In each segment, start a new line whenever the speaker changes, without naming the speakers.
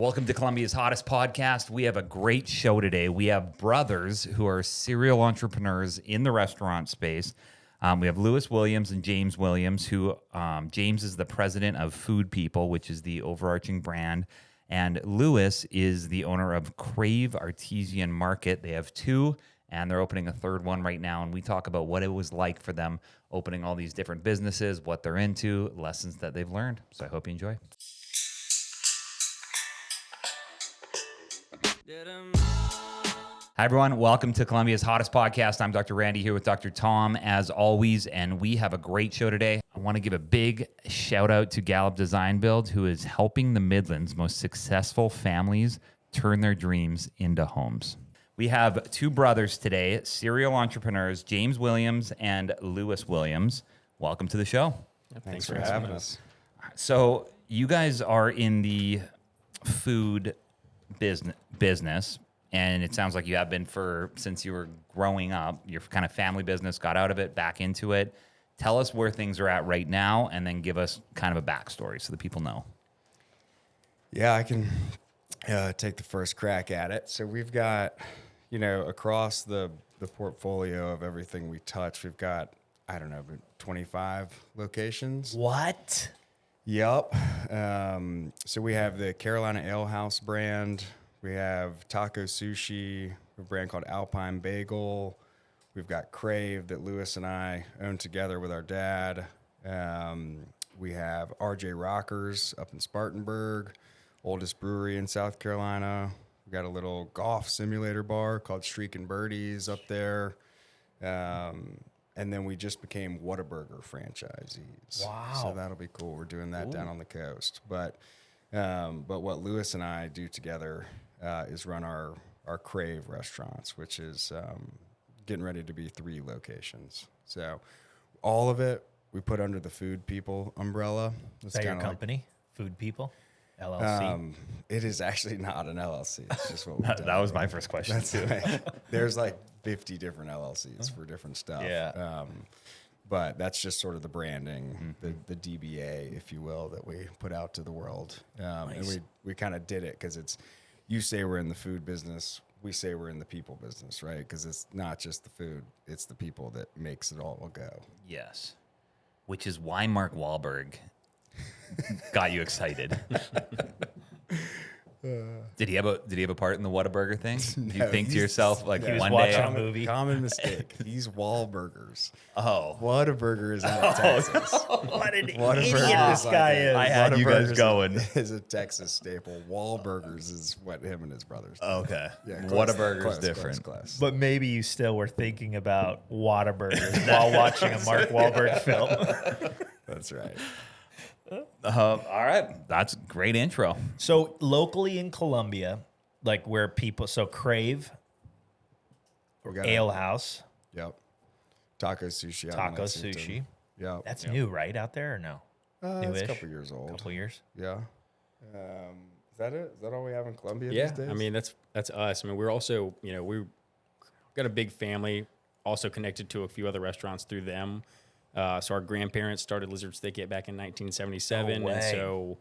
Welcome to Columbia's hottest podcast. We have a great show today. We have brothers who are serial entrepreneurs in the restaurant space. We have Lewis Williams and James Williams, who James is the president of Food People, which is the overarching brand. And Lewis is the owner of Crave Artisan Market. They have two, and they're opening a third one right now. And we talk about what it was like for them opening all these different businesses, what they're into, lessons that they've learned. So I hope you enjoy. Hi, everyone. Welcome to Columbia's hottest podcast. I'm Dr. Randy here with Dr. Tom, as always, and we have a great show today. I want to give a big shout out to Gallup Design Build, who is helping the Midlands' most successful families turn their dreams into homes. We have two brothers today, serial entrepreneurs, James Williams and Lewis Williams. Welcome to the show.
Thanks for having us.
So you guys are in the food business, and it sounds like you have been since you were growing up. Your kind of family business, got out of it, back into it. Tell us where things are at right now, and then give us kind of a backstory so that people know.
Yeah, I can take the first crack at it. So we've got, across the portfolio of everything we touch, we've got, 25 locations.
What?
Yep. So we have the Carolina Ale House brand. We have Taco Sushi, a brand called Alpine Bagel. We've got Crave that Lewis and I own together with our dad. We have RJ Rockers up in Spartanburg, oldest brewery in South Carolina. We got a little golf simulator bar called Streak and Birdies up there. And then we just became Whataburger franchisees.
Wow.
So that'll be cool. We're doing that down on the coast. But what Lewis and I do together is run our Crave restaurants, which is getting ready to be 3 locations. So all of it we put under the Food People umbrella.
Is that your company, Food People, LLC?
It is actually not an LLC. It's just what we do.
That was my first question.
That's right. There's like 50 different LLCs for different stuff.
Yeah.
But that's just sort of the branding, the DBA, if you will, that we put out to the world.
Nice.
And we kind of did it because you say we're in the food business, we say we're in the people business, right? Because it's not just the food, it's the people that makes it all go.
Yes. Which is why Mark Wahlberg got you excited. Did he have a part in the Whataburger thing? Do you think to yourself, like,
he was
one
watching
day?
a movie.
Common mistake. He's Wahlburgers.
Oh.
Whataburger is out of Texas.
What an
Whataburger
idiot this guy is.
I had you guys going.
Is a Texas staple. Wahlburgers is what him and his brothers do.
Okay.
Yeah,
Whataburger's different.
Close.
But maybe you still were thinking about Whataburgers while watching a Mark Wahlberg film.
That's right.
All right. That's a great intro.
So locally in Columbia, like where people, so Crave,
We got
Ale House,
Yep. Taco Sushi. out in
Taco
Lexington.
Sushi.
Yep.
That's new, right, out there or no?
It's
newish.
a couple years old.
Couple years.
Yeah. Is that it? Is that all we have in Columbia
Yeah,
these days?
I mean that's us. I mean we're also we've got a big family, also connected to a few other restaurants through them. So our grandparents started Lizard's Thicket back in 1977,
No way.
and so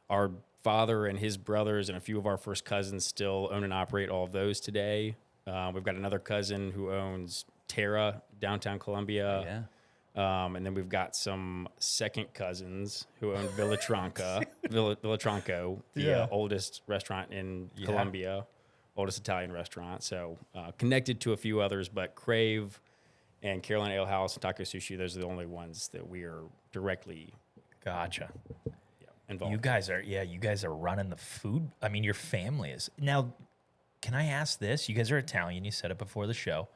our father and his brothers and a few of our first cousins still own and operate all of those today. We've got another cousin who owns Terra downtown Columbia.
Yeah.
And then we've got some second cousins who own Villatronco, the oldest restaurant in Columbia, oldest Italian restaurant. So connected to a few others, but Crave and Carolina Ale House and Taco Sushi, those are the only ones that we are directly
Gotcha.
involved.
You guys are running the food. I mean, your family is. Now, can I ask this? You guys are Italian. You said it before the show.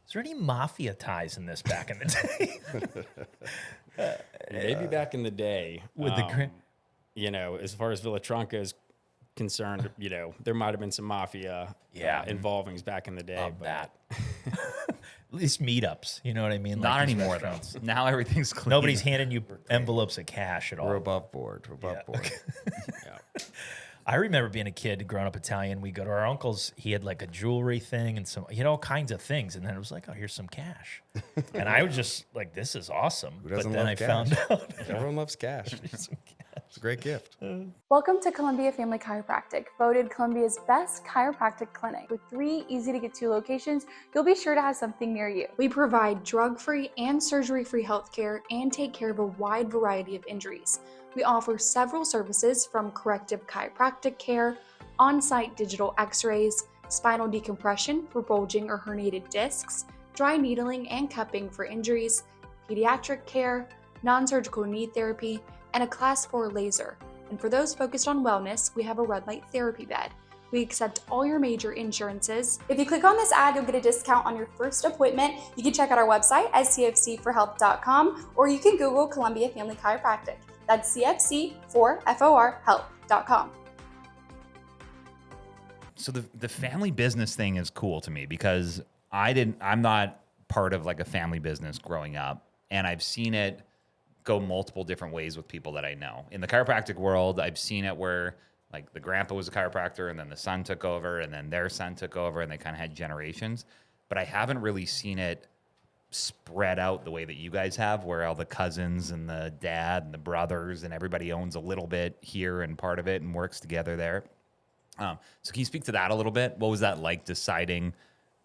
Is there any mafia ties in this back in the day?
Maybe back in the day,
With the
as far as Villatronco is concerned, there might have been some mafia involvings back in the day.
Of that. At least meetups. You know what I mean?
Not
Like these
anymore, though.
restaurants.
Now everything's clean.
Nobody's handing you envelopes of cash at all.
We're above board. We're above board.
Yeah.
I remember being a kid, growing up Italian. We go to our uncle's. He had like a jewelry thing and he had all kinds of things. And then it was like, oh, here's some cash. And I was just like, this is awesome.
Who doesn't
but then
love
I
cash?
found out
Everyone loves cash.
there's some cash.
It's a great gift.
Welcome to Columbia Family Chiropractic, voted Columbia's best chiropractic clinic. With 3 easy-to-get-to locations, you'll be sure to have something near you. We provide drug-free and surgery-free healthcare and take care of a wide variety of injuries. We offer several services from corrective chiropractic care, on-site digital x-rays, spinal decompression for bulging or herniated discs, dry needling and cupping for injuries, pediatric care, non-surgical knee therapy, and a Class 4 laser. And for those focused on wellness, we have a red light therapy bed. We accept all your major insurances. If you click on this ad, you'll get a discount on your first appointment. You can check out our website at cfc4health.com, or you can Google Columbia Family Chiropractic. That's cfc4health.com.
So the family business thing is cool to me because I'm not part of like a family business growing up, and I've seen it go multiple different ways with people that I know. In the chiropractic world, I've seen it where like the grandpa was a chiropractor and then the son took over and then their son took over and they kind of had generations. But I haven't really seen it spread out the way that you guys have, where all the cousins and the dad and the brothers and everybody owns a little bit here and part of it and works together there. So can you speak to that a little bit? What was that like deciding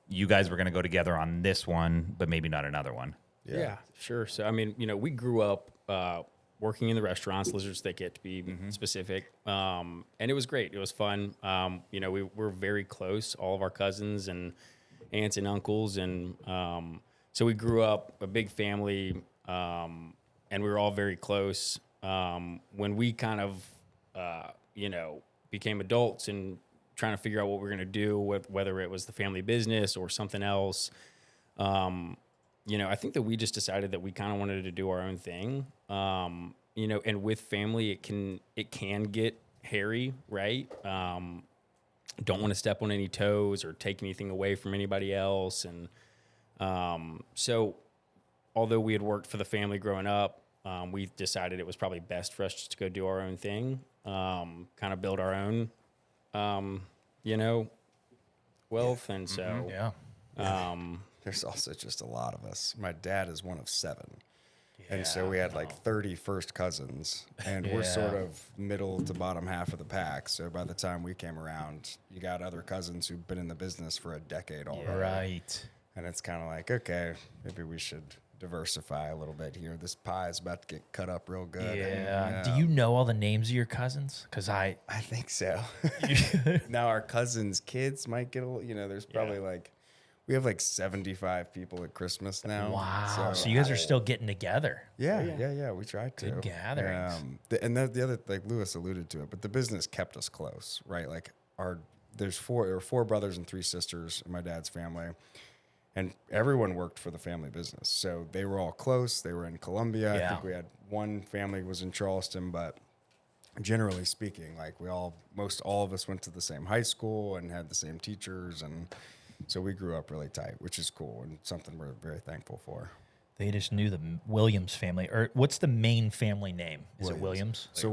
you guys were going to go together on this one, but maybe not another one?
Yeah, sure. So, I mean, we grew up working in the restaurants, Lizard's Thicket to be specific. And it was great. It was fun. We were very close, all of our cousins and aunts and uncles. And so we grew up a big family, and we were all very close. When we kind of, became adults and trying to figure out what we're going to do, whether it was the family business or something else, I think that we just decided that we kind of wanted to do our own thing. And with family, it can get hairy, right? Don't want to step on any toes or take anything away from anybody else. And so although we had worked for the family growing up, we decided it was probably best for us just to go do our own thing, kind of build our own, wealth. And so,
There's also just a lot of us. My dad is one of 7. And so we had like 30 first cousins, and we're sort of middle to bottom half of the pack. So by the time we came around, you got other cousins who've been in the business for a decade already.
Right.
And it's kind of like, okay, maybe we should diversify a little bit here. This pie is about to get cut up real good.
Yeah. Do you know all the names of your cousins? Because I
think so. Now our cousins' kids might get a little, there's probably we have like 75 people at Christmas now.
Wow. So you guys are still getting together.
Yeah. We tried to.
Good gatherings.
And the other, like Lewis alluded to it, but the business kept us close, right? Like there were 4 brothers and 3 sisters in my dad's family, and everyone worked for the family business. So they were all close. They were in Columbia. I think we had one family was in Charleston, but generally speaking, like most all of us went to the same high school and had the same teachers, and so we grew up really tight, which is cool and something we're very thankful for.
They just knew the Williams family. Or what's the main family name? Is it Williams?
So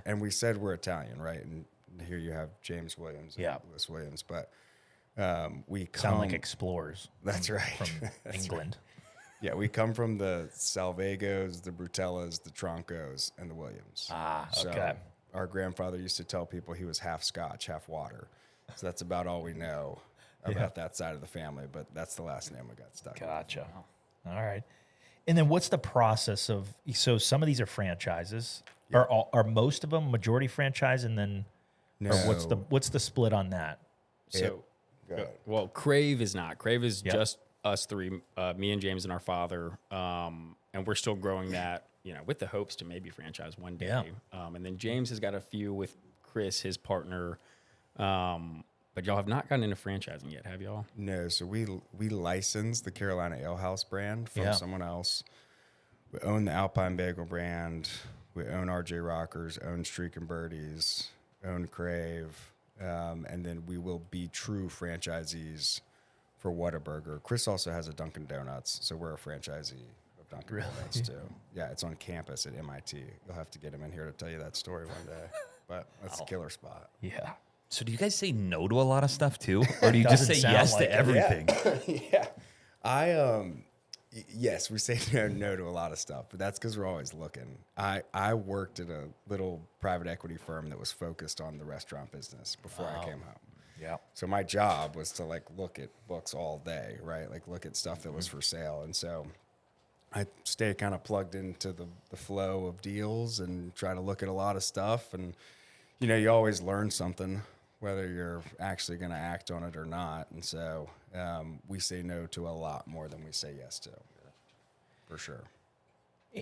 and we said we're Italian, right? And here you have James Williams and Lewis Williams, but we
sound like explorers.
That's right.
From England.
Right. Yeah, we come from the Salvagos, the Brutellas, the Troncos, and the Williams.
Okay.
So our grandfather used to tell people he was half Scotch, half water. So that's about all we know about that side of the family, but that's the last name we got stuck
Gotcha. All right. And then what's the process of, so some of these are franchises. Yeah. Are most of them majority franchise, and then or what's the split on that?
So, well, Crave is not. Crave is just us 3, me and James and our father, and we're still growing that, with the hopes to maybe franchise one day. Yeah. And then James has got a few with Chris, his partner. But y'all have not gotten into franchising yet, have y'all?
No. So we licensed the Carolina Ale House brand from someone else. We own the Alpine Bagel brand. We own RJ Rockers, own Streak and Birdies, own Crave. And then we will be true franchisees for Whataburger. Chris also has a Dunkin' Donuts, so we're a franchisee of Dunkin' Donuts too. Yeah, it's on campus at MIT. You'll have to get him in here to tell you that story one day. But that's a killer spot.
Yeah.
So do you guys say no to a lot of stuff too? Or do you just say yes to everything?
Yeah. Yes, we say no to a lot of stuff, but that's because we're always looking. I worked at a little private equity firm that was focused on the restaurant business before I came home.
Yeah.
So my job was to like look at books all day, right? Like look at stuff that was for sale. And so I stay kind of plugged into the flow of deals and try to look at a lot of stuff. And, you know, you always learn something, whether you're actually going to act on it or not. And so we say no to a lot more than we say yes to, for sure.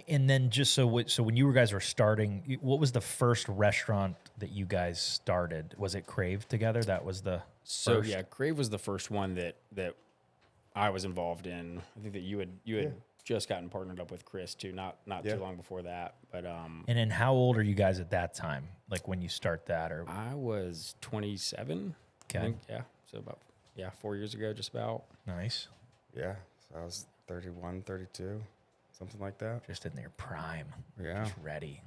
And then just so when you guys were starting, what was the first restaurant that you guys started? Was it Crave together? That was the
So
first?
yeah, Crave was the first one that I was involved in. I think that you had just gotten partnered up with Chris too, not too long before that. But
And then how old are you guys at that time? Like when you start that, or
I was 27.
Okay.
I think, yeah. So about 4 years ago, just about.
nice,
Yeah. So I was 31, 32, something like that.
just in their prime,
Yeah.
just ready.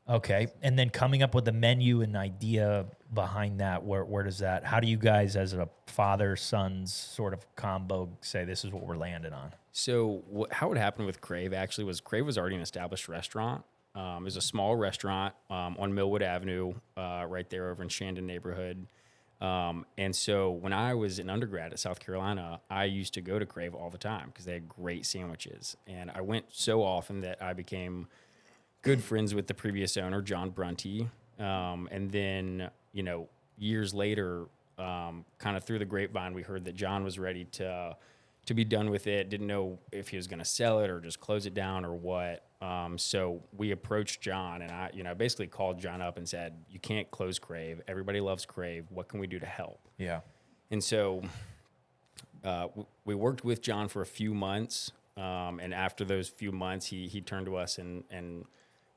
Okay, and then coming up with the menu and idea behind that, where does that? How do you guys, as a father sons sort of combo, say this is what we're landing on?
So how it happened with Crave actually was Crave was already an established restaurant. It was a small restaurant on Millwood Avenue, right there over in Shandon neighborhood. And so when I was an undergrad at South Carolina, I used to go to Crave all the time because they had great sandwiches. And I went so often that I became good friends with the previous owner, John Brunty. And then, you know, years later, kind of through the grapevine, we heard that John was ready to be done with it. Didn't know if he was going to sell it or just close it down or what. So we approached John, and I, you know, basically called John up and said, "You can't close Crave. Everybody loves Crave. What can we do to help?"
Yeah.
And so we worked with John for a few months, and after those few months, he turned to us and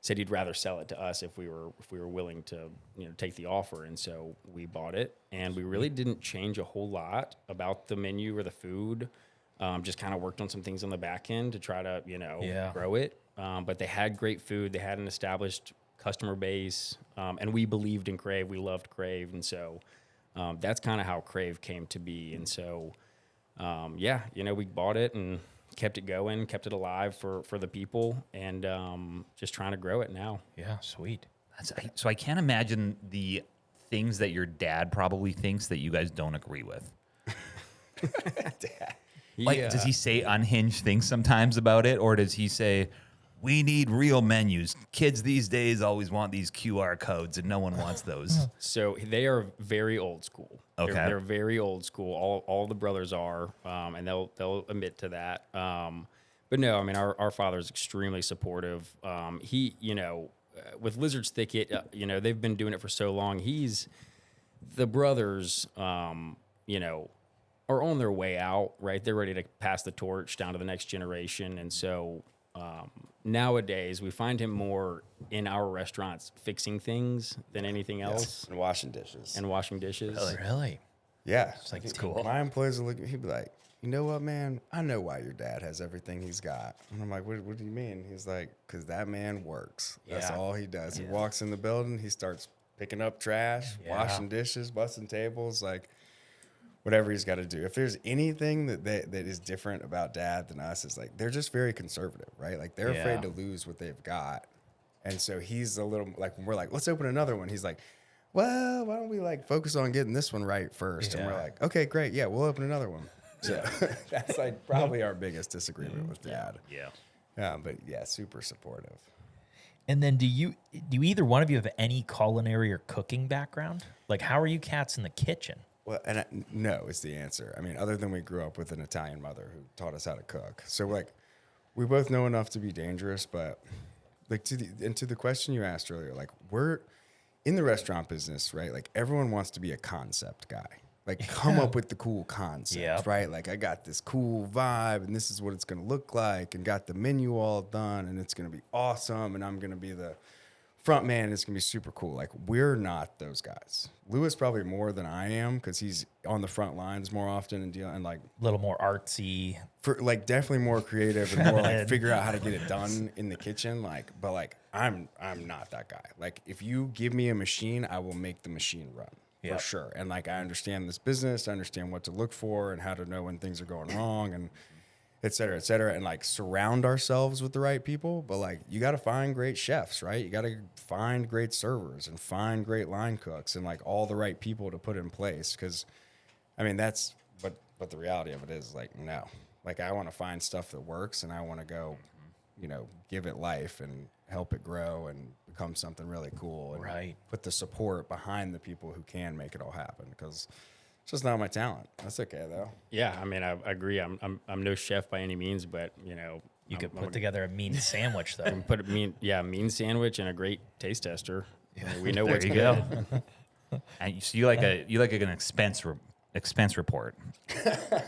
said he'd rather sell it to us if we were willing to, you know, take the offer. And so we bought it, and we really didn't change a whole lot about the menu or the food. Just kind of worked on some things on the back end to try to, you know, grow it. But they had great food. They had an established customer base, and we believed in Crave. We loved Crave, and so that's kind of how Crave came to be. And so, you know, we bought it and kept it going, kept it alive for the people, and just trying to grow it now.
Yeah, sweet.
So I can't imagine the things that your dad probably thinks that you guys don't agree with. Like, does he say unhinged things sometimes about it, or does he say, "We need real menus. Kids these days always want these QR codes, and no one wants those."
So they are very old school.
Okay.
They're very old school. All the brothers are, and they'll admit to that. But no, I mean, our father is extremely supportive. He, you know, with Lizard's Thicket, you know, they've been doing it for so long. The brothers, you know, are on their way out, right? They're ready to pass the torch down to the next generation. And so nowadays we find him more in our restaurants fixing things than anything else.
And washing dishes.
And washing dishes.
Really?
Yeah.
It's like, it's cool.
My employees will look at me, he'd be like, "You know what, man? I know why your dad has everything he's got." And I'm like, what do you mean? He's like, "Because that man works. That's
Yeah.
all he does. He walks in the building, he starts picking up trash, washing dishes, busting tables, like whatever he's got to do." If there's anything that is different about dad than us, is like they're just very conservative, right? Like they're afraid to lose what they've got. And so he's a little like, when we're like, "Let's open another one," he's like, "Well, why don't we like focus on getting this one right first?" And we're like, "Okay, great. Yeah, we'll open another one." So that's like probably our biggest disagreement with dad.
Yeah.
But yeah, super supportive.
And then do either one of you have any culinary or cooking background? Like, how are you cats in the kitchen?
Well, and no is the answer. I mean, other than we grew up with an Italian mother who taught us how to cook. So like, we both know enough to be dangerous, but like to the question you asked earlier, like we're in the restaurant business, right? Like everyone wants to be a concept guy. Like come up with the cool concept, right? Like I got this cool vibe and this is what it's going to look like and got the menu all done and it's going to be awesome and I'm going to be the front man and it's going to be super cool. Like we're not those guys. Lewis probably more than I am because he's on the front lines more often and like
A little more artsy.
for like definitely more creative and more like figure out how to get it done in the kitchen. Like, but like I'm not that guy. Like if you give me a machine, I will make the machine run. For sure. And like I understand this business, I understand what to look for and how to know when things are going wrong. And et cetera, and like surround ourselves with the right people. But like, you got to find great chefs, right? You got to find great servers and find great line cooks and like all the right people to put in place. Cause I mean, that's what the reality of it is. Like, no, like I want to find stuff that works and I want to go, give it life and help it grow and become something really cool. And
Right.
put the support behind the people who can make it all happen. Cause it's just not my talent. That's okay though.
Yeah, I mean, I agree. I'm no chef by any means, but
You could put together a mean sandwich, though.
put a mean sandwich and a great taste tester. I mean, we know
There
what's
you
good.
go. And so you like an expense report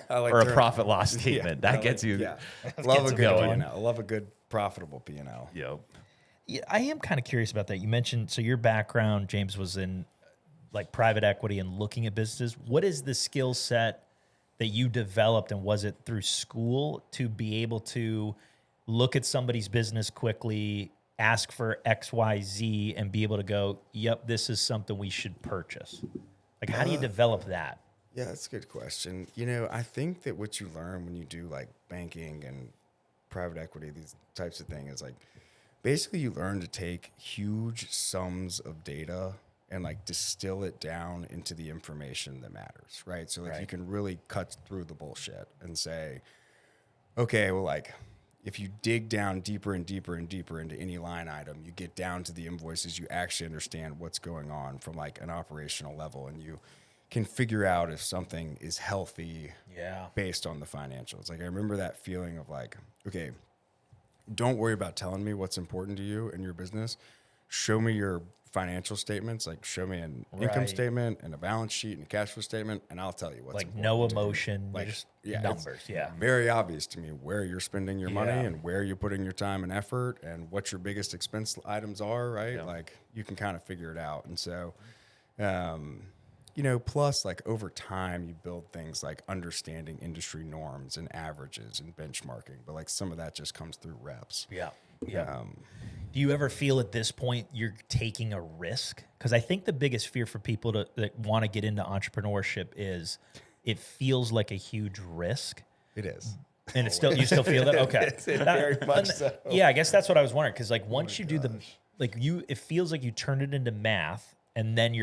I like
or a
to-
profit loss statement that
I
gets
like-
you.
Yeah. Love a
gets
good
going.
P&L. I love a good profitable P&L.
Yep.
Yeah, I am kind of curious about that. You mentioned, so your background, James, was in like private equity and looking at businesses. What is the skill set that you developed, and was it through school to be able to look at somebody's business quickly, ask for X, Y, Z, and be able to go, yep, this is something we should purchase? Like, how do you develop that?
Yeah, that's a good question. I think that what you learn when you do like banking and private equity, these types of things, is like basically you learn to take huge sums of data and like distill it down into the information that matters, right? So like you can really cut through the bullshit and say, okay, well, like if you dig down deeper and deeper and deeper into any line item, you get down to the invoices, you actually understand what's going on from like an operational level, and you can figure out if something is healthy based on the financials. Like I remember that feeling of like, okay, don't worry about telling me what's important to you in your business. Show me your financial statements. Like show me an income statement and a balance sheet and a cash flow statement, and I'll tell you what's
Like
important
no
to you.
emotion,
Like,
just
it's
numbers. Yeah.
very obvious to me where you're spending your money
Yeah.
and where you're putting your time and effort and what your biggest expense items are, right?
Yeah.
Like you can kind of figure it out. And so, plus like over time you build things like understanding industry norms and averages and benchmarking, but like some of that just comes through reps.
Yeah. Yeah. Do you ever feel at this point you're taking a risk? Because I think the biggest fear for people that want to get into entrepreneurship is it feels like a huge risk.
It is.
And it's still, you still feel that? Okay.
Very much so.
Yeah, I guess that's what I was wondering. Because like once you do it feels like you turn it into math, and then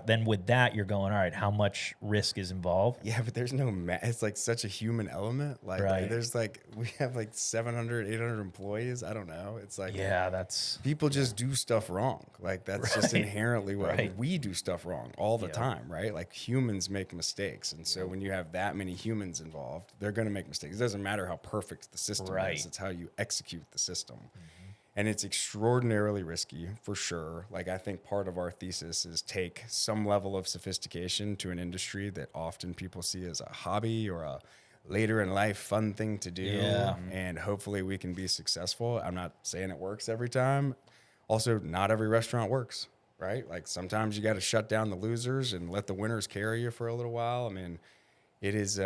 then with that you're going, all right, how much risk is involved?
Yeah, but there's no it's like such a human element. Like
Right.
there's like, we have like 700, 800 employees. I don't know. It's like,
Yeah, that's
people just do stuff wrong. Like that's just inherently what we do stuff wrong all the time, right? Like humans make mistakes. And so when you have that many humans involved, they're going to make mistakes. It doesn't matter how perfect the system is. It's how you execute the system. And it's extraordinarily risky for sure. Like I think part of our thesis is take some level of sophistication to an industry that often people see as a hobby or a later in life fun thing to do.
Yeah.
And hopefully we can be successful. I'm not saying it works every time. Also, not every restaurant works, right? Like sometimes you got to shut down the losers and let the winners carry you for a little while. I mean, it is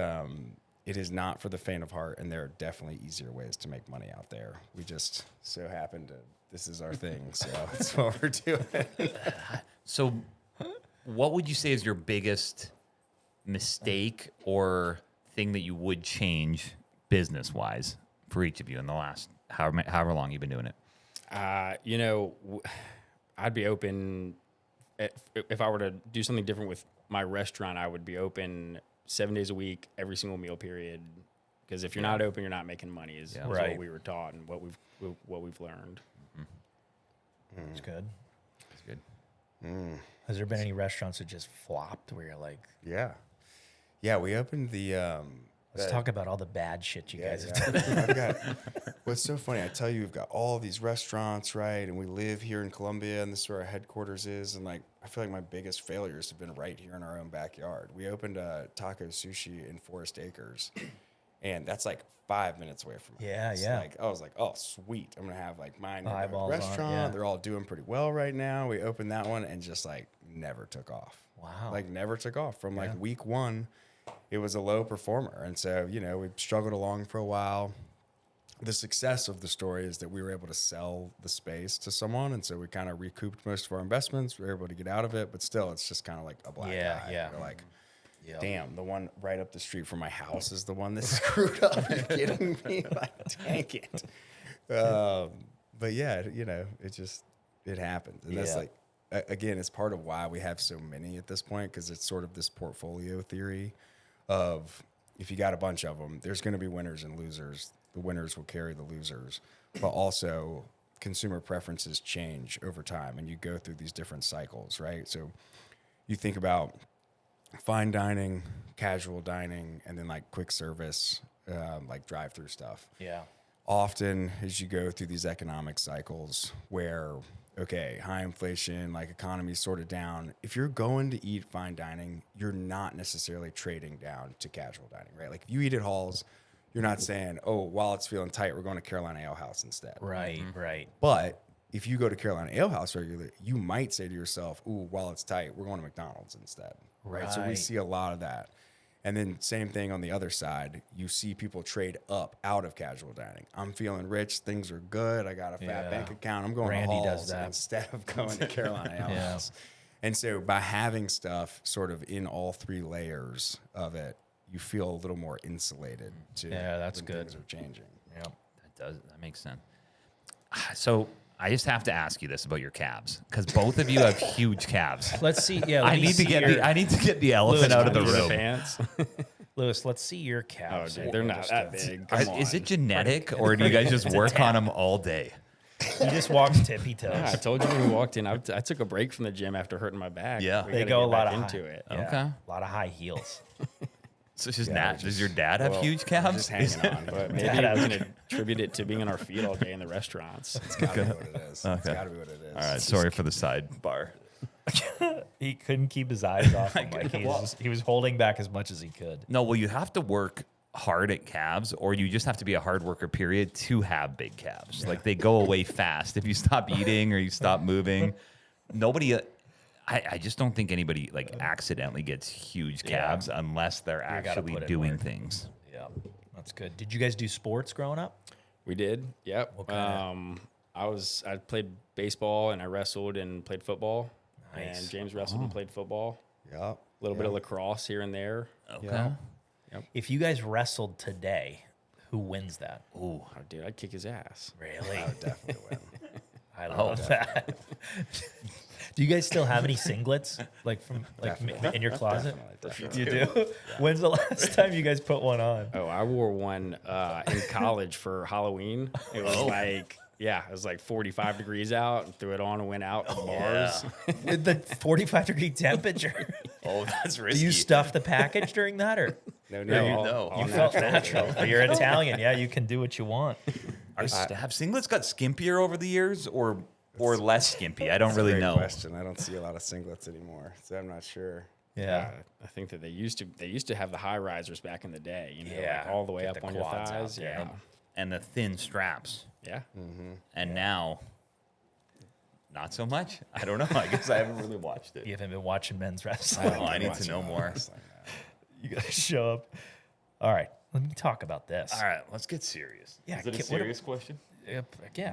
not for the faint of heart, and there are definitely easier ways to make money out there. We just so happen to, this is our thing, so that's what we're doing.
So, what would you say is your biggest mistake or thing that you would change business wise for each of you in the last however long you've been doing it?
I'd be open if I were to do something different with my restaurant. I would be open 7 days a week, every single meal period. Because if you're not open, you're not making money. Is what we were taught and what we've learned.
That's good.
That's good.
Has there been any restaurants that just flopped where you're like,
Yeah, we opened the
let's talk about all the bad shit you guys have done?
I've got, what's so funny, I tell you, we've got all these restaurants, right? And we live here in Columbia, and this is where our headquarters is. And like, I feel like my biggest failures have been right here in our own backyard. We opened a taco sushi in Forest Acres, and that's like 5 minutes away from my house. Like, I was like, oh, sweet. I'm going to have like my
Eyeballs
restaurant.
on it, yeah.
They're all doing pretty well right now. We opened that one and just like never took off.
Wow.
Like never took off from like week one. It was a low performer. And so, we struggled along for a while. The success of the story is that we were able to sell the space to someone. And so we kind of recouped most of our investments. We were able to get out of it, but still it's just kind of like a black eye. We're like,
Yep.
damn, the one right up the street from my house is the one that's screwed up. Are you kidding me? Like, dang it. But yeah, it happens. And that's like, again, it's part of why we have so many at this point, because it's sort of this portfolio theory of if you got a bunch of them, there's going to be winners and losers. The winners will carry the losers, but also consumer preferences change over time, and you go through these different cycles, right? So you think about fine dining, casual dining, and then like quick service, like drive-through stuff.
Yeah.
Often as you go through these economic cycles where, okay, high inflation, like economy's sort of down. If you're going to eat fine dining, you're not necessarily trading down to casual dining, right? Like if you eat at Halls, you're not saying, oh, while it's feeling tight, we're going to Carolina Ale House instead.
Right, right.
But if you go to Carolina Ale House regularly, you might say to yourself, ooh, while it's tight, we're going to McDonald's instead, right? So we see a lot of that. And then same thing on the other side, you see people trade up out of casual dining. I'm feeling rich, things are good, I got a fat bank account, I'm going
Randy
to
does
Halls
that.
instead of going to Carolina Ale House. And so by having stuff sort of in all three layers of it, you feel a little more insulated to
that's
when
good.
things are changing.
Yep.
That makes sense. So I just have to ask you this about your calves, because both of you have huge calves.
Let's see. Yeah,
I need to get the elephant out of the room.
Pants.
Lewis, let's see your
Oh,
calves.
dude, they're not that big. Come
Is
on.
it genetic, or do you guys just work on them all day?
He just walks tippy toes.
Yeah, I told you when we walked in. I took a break from the gym after hurting my back.
Yeah.
We
They
gotta
go a
get
lot
back
of
into
high.
it.
Yeah,
Okay.
A lot of high heels.
So it's just does your dad have
Well,
huge
we're
calves?
just hanging on.
But maybe we can attribute it to being on our feet all day in the restaurants.
It's got to be what it is. It's got to be what it is.
All right, sorry for the sidebar.
He couldn't keep his eyes off him. Like he was holding back as much as he could.
No, well, you have to work hard at calves, or you just have to be a hard worker, period, to have big calves. Like they go away fast. If you stop eating or you stop moving, nobody... I just don't think anybody like accidentally gets huge calves unless they're actually
put in
doing
work.
things.
Yeah, that's good. Did you guys do sports growing up?
We did. Yep. I played baseball and I wrestled and played football.
Nice.
And James wrestled and played football.
Yep.
A little bit of lacrosse here and there.
Okay.
If you guys wrestled today, who wins that?
Oh, dude, I'd kick his ass.
Really?
I would definitely win.
I love that. Do you guys still have any singlets like from in your closet?
Definitely.
You do? When's the last time you guys put one on?
Oh, I wore one in college for Halloween. It was it was like 45 degrees out, and threw it on and went out to bars.
With the 45-degree temperature.
Oh, that's
Do
risky.
you stuff the package during that, or
No.
No.
you felt natural? You're Italian, yeah. You can do what you want.
Have singlets got skimpier over the years, or less skimpy? I don't really
Great
know.
question. I don't see a lot of singlets anymore, so I'm not sure.
Yeah.
I think that they used to have the high risers back in the day. You know,
Yeah.
like all the way
Get
up
the
on your
quads out,
thighs.
yeah.
And the thin straps.
Yeah.
And now, not so much. I don't know. I guess I haven't really watched it.
You haven't been watching men's wrestling.
Oh, I need to know more.
You gotta show up. All right, let me talk about this.
All right, let's get serious.
Yeah,
Is it a
what-
serious question?
Yeah,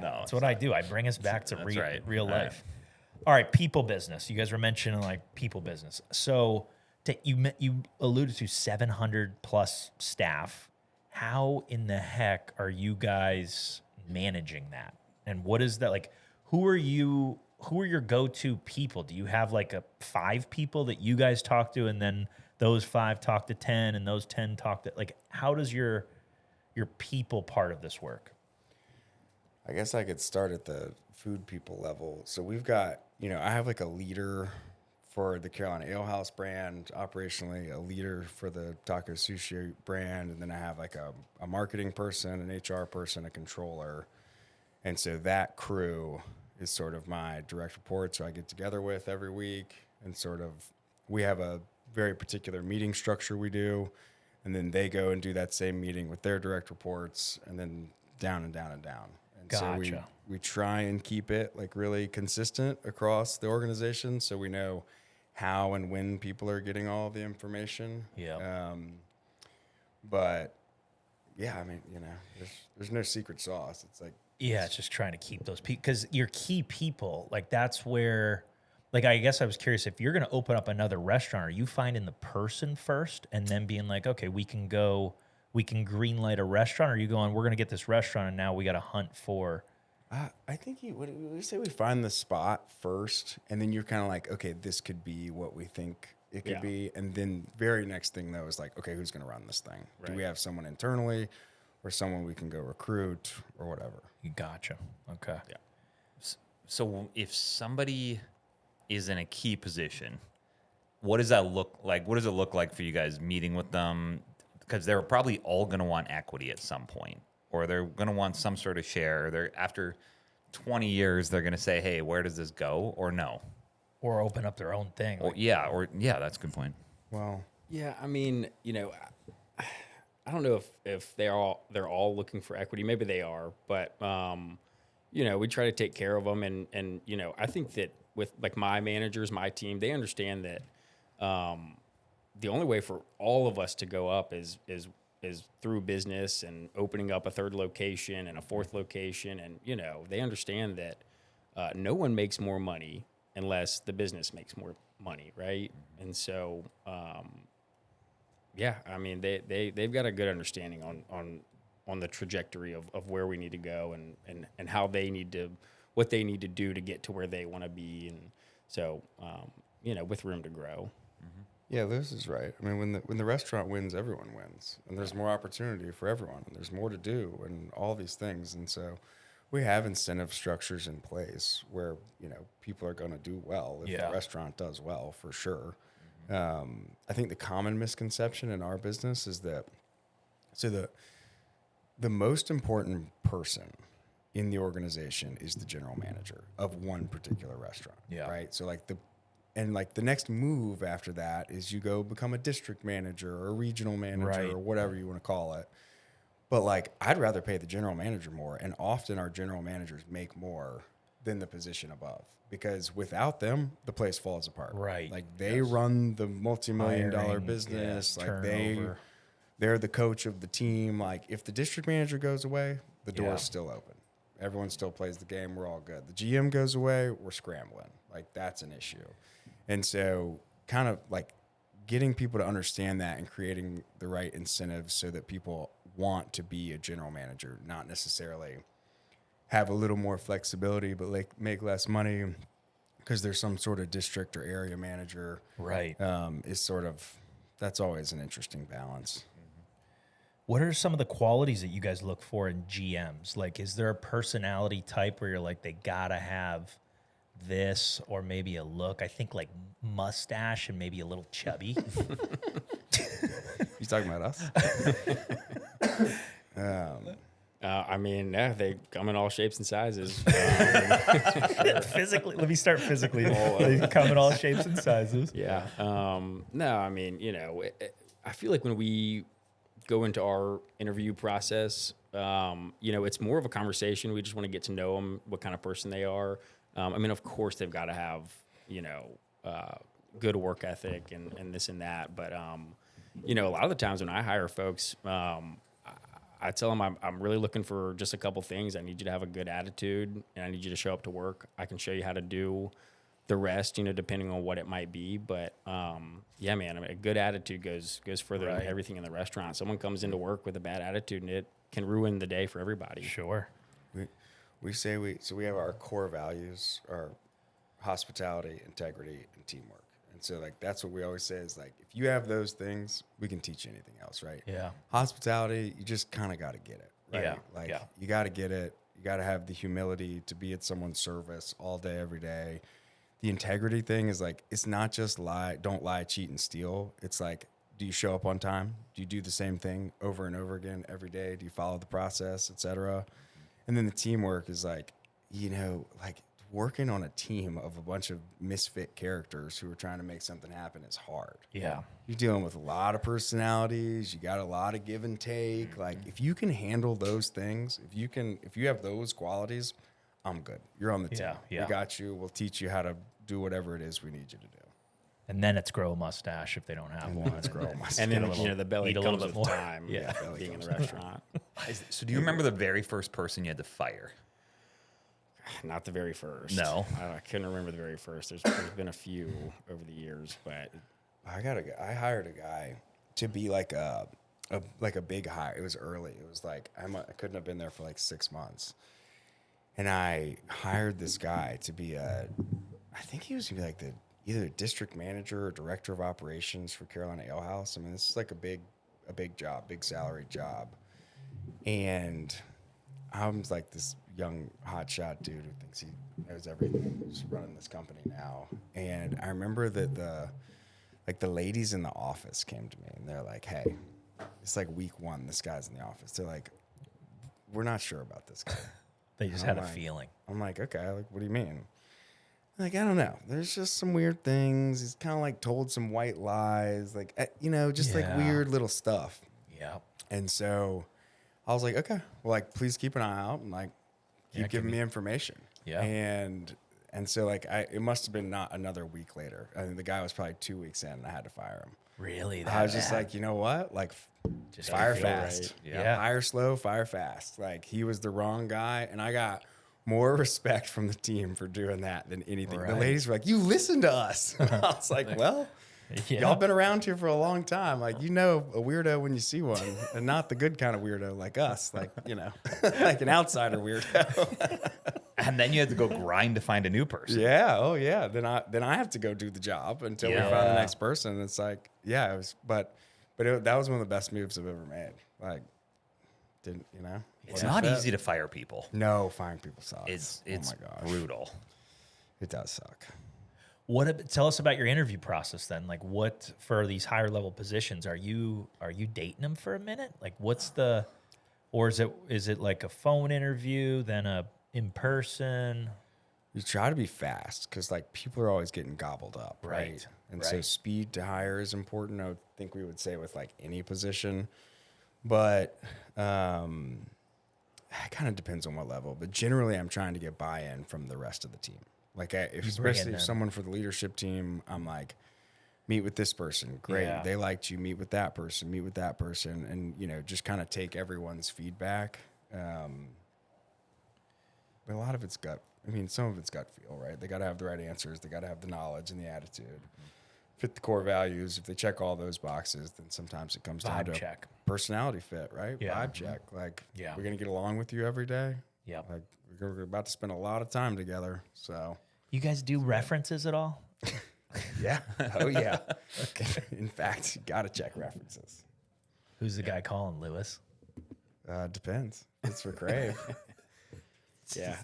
No,
that's
it's
what I do. I bring us back to
That's right.
real
All right.
life. All right, people business. You guys were mentioning like people business. So you alluded to 700 plus staff. How in the heck are you guys managing that? And what is that like? Who are your go-to people? Do you have like 5 people that you guys talk to, and then those 5 talk to 10, and those 10 talk to like? How does your people part of this work?
I guess I could start at the food people level. So we've got, I have like a leader for the Carolina Ale House brand, operationally, a leader for the Taco Sushi brand, and then I have like a marketing person, an HR person, a controller. And so that crew is sort of my direct reports who I get together with every week, and sort of we have a very particular meeting structure we do, and then they go and do that same meeting with their direct reports, and then down and down and down. And so we try and keep it like really consistent across the organization, so we know how and when people are getting all the information.
Yeah.
But yeah, I mean, there's no secret sauce. It's like,
Yeah, it's just trying to keep those people, because your key people, like that's where Like, I guess I was curious, if you're going to open up another restaurant, are you finding the person first and then being like, okay, we can green light a restaurant? Or are you going, we're going to get this restaurant and now we got to hunt for?
I think we say we find the spot first, and then you're kind of like, okay, this could be what we think it could be. And then very next thing though is like, okay, who's going to run this thing? Right. Do we have someone internally or someone we can go recruit or whatever?
Gotcha. Okay.
Yeah. So if somebody is in a key position, what does that look like? What does it look like for you guys meeting with them? Because they're probably all going to want equity at some point, or they're going to want some sort of share. They're after 20 years, they're going to say, "Hey, where does this go?" Or no,
or open up their own thing.
Or that's a good point.
Well,
yeah, I mean, I don't know if they're all looking for equity. Maybe they are, but we try to take care of them, and I think that with like my managers, my team, they understand that the only way for all of us to go up is through business and opening up a third location and a fourth location, and they understand that no one makes more money unless the business makes more money, right? And so I mean they've got a good understanding on the trajectory of where we need to go and how they need to, what they need to do to get to where they want to be. And so, with room to grow.
Mm-hmm. Yeah, Lewis is right. I mean, when the restaurant wins, everyone wins, and there's more opportunity for everyone, and there's more to do, and all these things. And so, we have incentive structures in place where people are going to do well if the restaurant does well, for sure. Mm-hmm. I think the common misconception in our business is that the most important person in the organization is the general manager of one particular restaurant. Yeah. Right. So the next move after that is you go become a district manager or a regional manager or whatever you want to call it. But I'd rather pay the general manager more. And often our general managers make more than the position above, because without them, the place falls apart. Right. They run the multi-million-dollar business. They're the coach of the team. If the district manager goes away, the door's still open. Everyone still plays the game. We're all good. The GM goes away, we're scrambling. That's an issue. And so kind of getting people to understand that and creating the right incentives so that people want to be a general manager, not necessarily have a little more flexibility, but make less money because there's some sort of district or area manager. Right. That's always an interesting balance.
What are some of the qualities that you guys look for in GMs? Is there a personality type where you're like, they gotta have this, or maybe a look? I think mustache and maybe a little chubby.
You talking about us?
They come in all shapes and sizes.
Physically, let me start physically. They come in all shapes and sizes.
Yeah. I feel like when we go into our interview process, it's more of a conversation. We just want to get to know them, what kind of person they are. Of course, they've got to have, good work ethic and this and that. But, a lot of the times when I hire folks, I tell them I'm really looking for just a couple things. I need you to have a good attitude, and I need you to show up to work. I can show you how to do the rest, depending on what it might be. But, a good attitude goes further than everything in the restaurant. Someone comes into work with a bad attitude, and it can ruin the day for everybody.
Sure.
We have our core values are hospitality, integrity, and teamwork. And so that's what we always say is if you have those things, we can teach you anything else, right? Yeah. Hospitality, you just kind of got to get it, right? You got to get it. You got to have the humility to be at someone's service all day, every day. The integrity thing is it's not just don't lie, cheat, and steal. It's do you show up on time? Do you do the same thing over and over again every day? Do you follow the process, et cetera? And then the teamwork is working on a team of a bunch of misfit characters who are trying to make something happen is hard. Yeah. You're dealing with a lot of personalities. You got a lot of give and take. If you can handle those things, if you have those qualities, I'm good. You're on the team. Yeah. We got you. We'll teach you how to do whatever it is we need you to do.
And then it's grow a mustache if they don't have one.
It's grow a mustache.
And then the belly comes with time. Yeah, being in the restaurant.
So do you remember the very first person you had to fire?
Not the very first.
No.
I couldn't remember the very first. There's been a few over the years, but
I hired a guy to be like a big hire. It was early. It was like I couldn't have been there for like 6 months, and I hired this guy to be I think he was gonna be like either district manager or director of operations for Carolina Ale House. I mean, this is like a big job, big salary job, and I'm like this young hotshot dude who thinks he knows everything, who's running this company now. And I remember that the ladies in the office came to me and they're like, "Hey, it's like week 1. This guy's in the office. They're like, we're not sure about this guy."
They just had a feeling.
I'm like, okay, like, what do you mean? Like, I don't know. There's just some weird things. He's kind of like told some white lies, like, just like weird little stuff.
Yeah.
And so I was like, okay, well, like, please keep an eye out and like keep giving me information.
Yeah.
And so like it must have been not another week later. I think the guy was probably 2 weeks in and I had to fire him.
Really?
I was just like, you know what? Like,
Just
fire
feel
fast.
right. Yeah.
Hire slow, fire fast. Like, he was the wrong guy. And I got more respect from the team for doing that than anything.
Right.
The ladies were like, you listen to us. I was like, well, y'all been around here for a long time. Like, you know a weirdo when you see one, and not the good kind of weirdo like us. Like, like an outsider weirdo.
And then you had to go grind to find a new person.
Yeah. Oh, yeah. Then I have to go do the job until we found the next person. And it's like, yeah, it was, but that was one of the best moves I've ever made. Like,
It's not easy to fire people.
No, firing people sucks.
It's
oh my gosh.
brutal.
It does suck.
Tell us about your interview process then. Like, what for these higher level positions are you dating them for a minute? Like, or is it like a phone interview then a in person?
You try to be fast because like people are always getting gobbled up, right? And so speed to hire is important. I would think we would say with like any position, but it kind of depends on what level. But generally, I'm trying to get buy-in from the rest of the team. Like, especially if someone for the leadership team, I'm like, meet with this person. Great.
Yeah.
They liked you. Meet with that person. And, just kind of take everyone's feedback. But a lot of it's gut. I mean, some of it's gut feel, right? They got to have the right answers. They got to have the knowledge and the attitude. Fit the core values. If they check all those boxes, then sometimes it comes down to
check.
Personality fit, right?
Yeah.
Vibe check. Like,
Yeah.
we're going to get along with you every day.
Yeah.
Like, we're about to spend a lot of time together. So,
You guys do references at all?
yeah. Oh, yeah. In fact, you got to check references.
Who's the guy calling, Lewis?
Depends. It's for Crave.
yeah.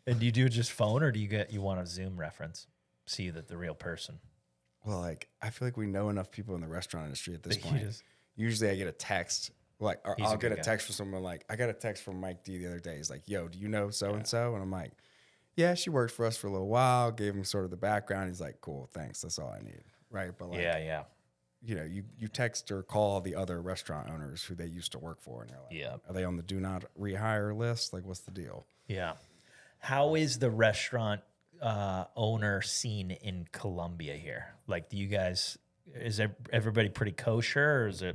And do you do it just phone, or do you want a Zoom reference? See that the real person.
Well, like, I feel like we know enough people in the restaurant industry at this
That you
point.
just-
Usually I get a text, like, or
He's a
I'll get
good
a
guy.
text from someone like, I got a text from Mike D the other day. He's like, yo, do you know so-and-so? And I'm like, yeah, she worked for us for a little while, gave him sort of the background. He's like, cool, thanks. That's all I need. Right. But like,
Yeah.
you text or call the other restaurant owners who they used to work for. And you're like,
Yeah.
are they on the do not rehire list? Like, what's the deal?
Yeah. How is the restaurant owner scene in Columbia here? Like, is everybody pretty kosher, or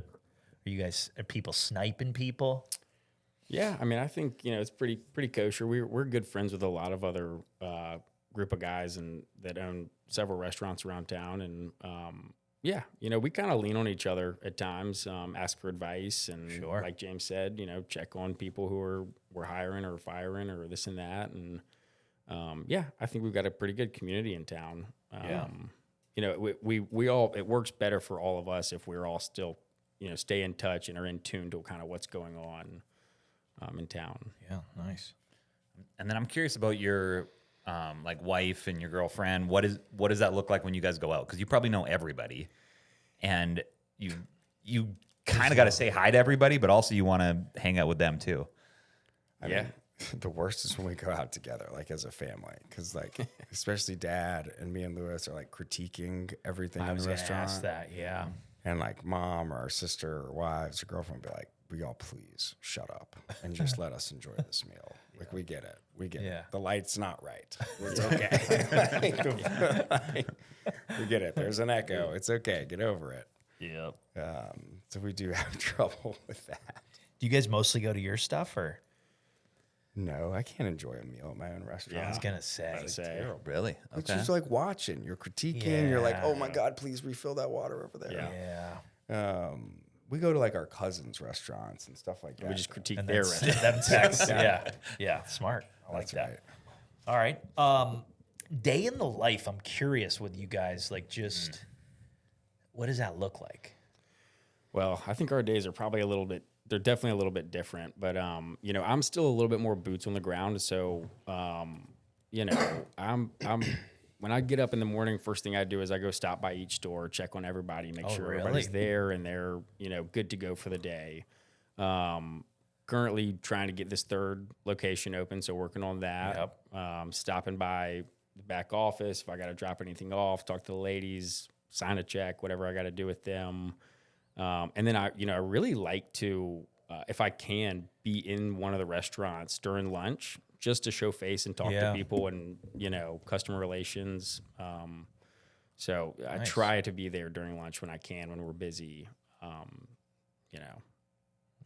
are people sniping people?
Yeah, I mean, I think it's pretty kosher. We're good friends with a lot of other group of guys that own several restaurants around town, and yeah, we kind of lean on each other at times, ask for advice, and
Sure.
like James said, check on people who we're hiring or firing or this and that, and yeah, I think we've got a pretty good community in town. We all, it works better for all of us if we're all still stay in touch and are in tune to kind of what's going on in town.
Yeah, nice.
And then I'm curious about your like wife and your girlfriend. What does that look like when you guys go out? Because you probably know everybody, and you kind of got to say hi to everybody, but also you want to hang out with them too.
I mean, the worst is when we go out together, like as a family, because like especially Dad and me and Lewis are like critiquing everything in the restaurant.
Ask that, yeah.
And like Mom or our sister or wives or girlfriend would be like, "We all please shut up and just let us enjoy this meal. Like, we get it. We get it. The light's not right. It's okay. We get it. There's an echo. It's okay. Get over it."
Yep.
So we do have trouble with that.
Do you guys mostly go to your stuff, or?
No, I can't enjoy a meal at my own restaurant.
I was gonna say.
Really?
It's
Okay.
just like watching. You're critiquing. You're like,
Yeah.
oh my God, please refill that water over there.
Yeah.
We go to like our cousins' restaurants and stuff like that.
We just critique
And
their
that's
restaurant.
them texts. Yeah. Smart. I like
That's
that.
right.
All right. Day in the life. I'm curious with you guys. Like, just what does that look like?
Well, I think our days are probably they're definitely a little bit different, but you know, I'm still a little bit more boots on the ground. So, you know, I'm when I get up in the morning, first thing I do is I go stop by each store, check on everybody, make sure everybody's there and they're, you know, good to go for the day. Currently trying to get this third location open, so working on that. Stopping by the back office if I got to drop anything off, talk to the ladies, sign a check, whatever I got to do with them. And then I really like to, if I can, be in one of the restaurants during lunch just to show face and talk to people and, you know, customer relations. So I try to be there during lunch when I can, when we're busy, you know.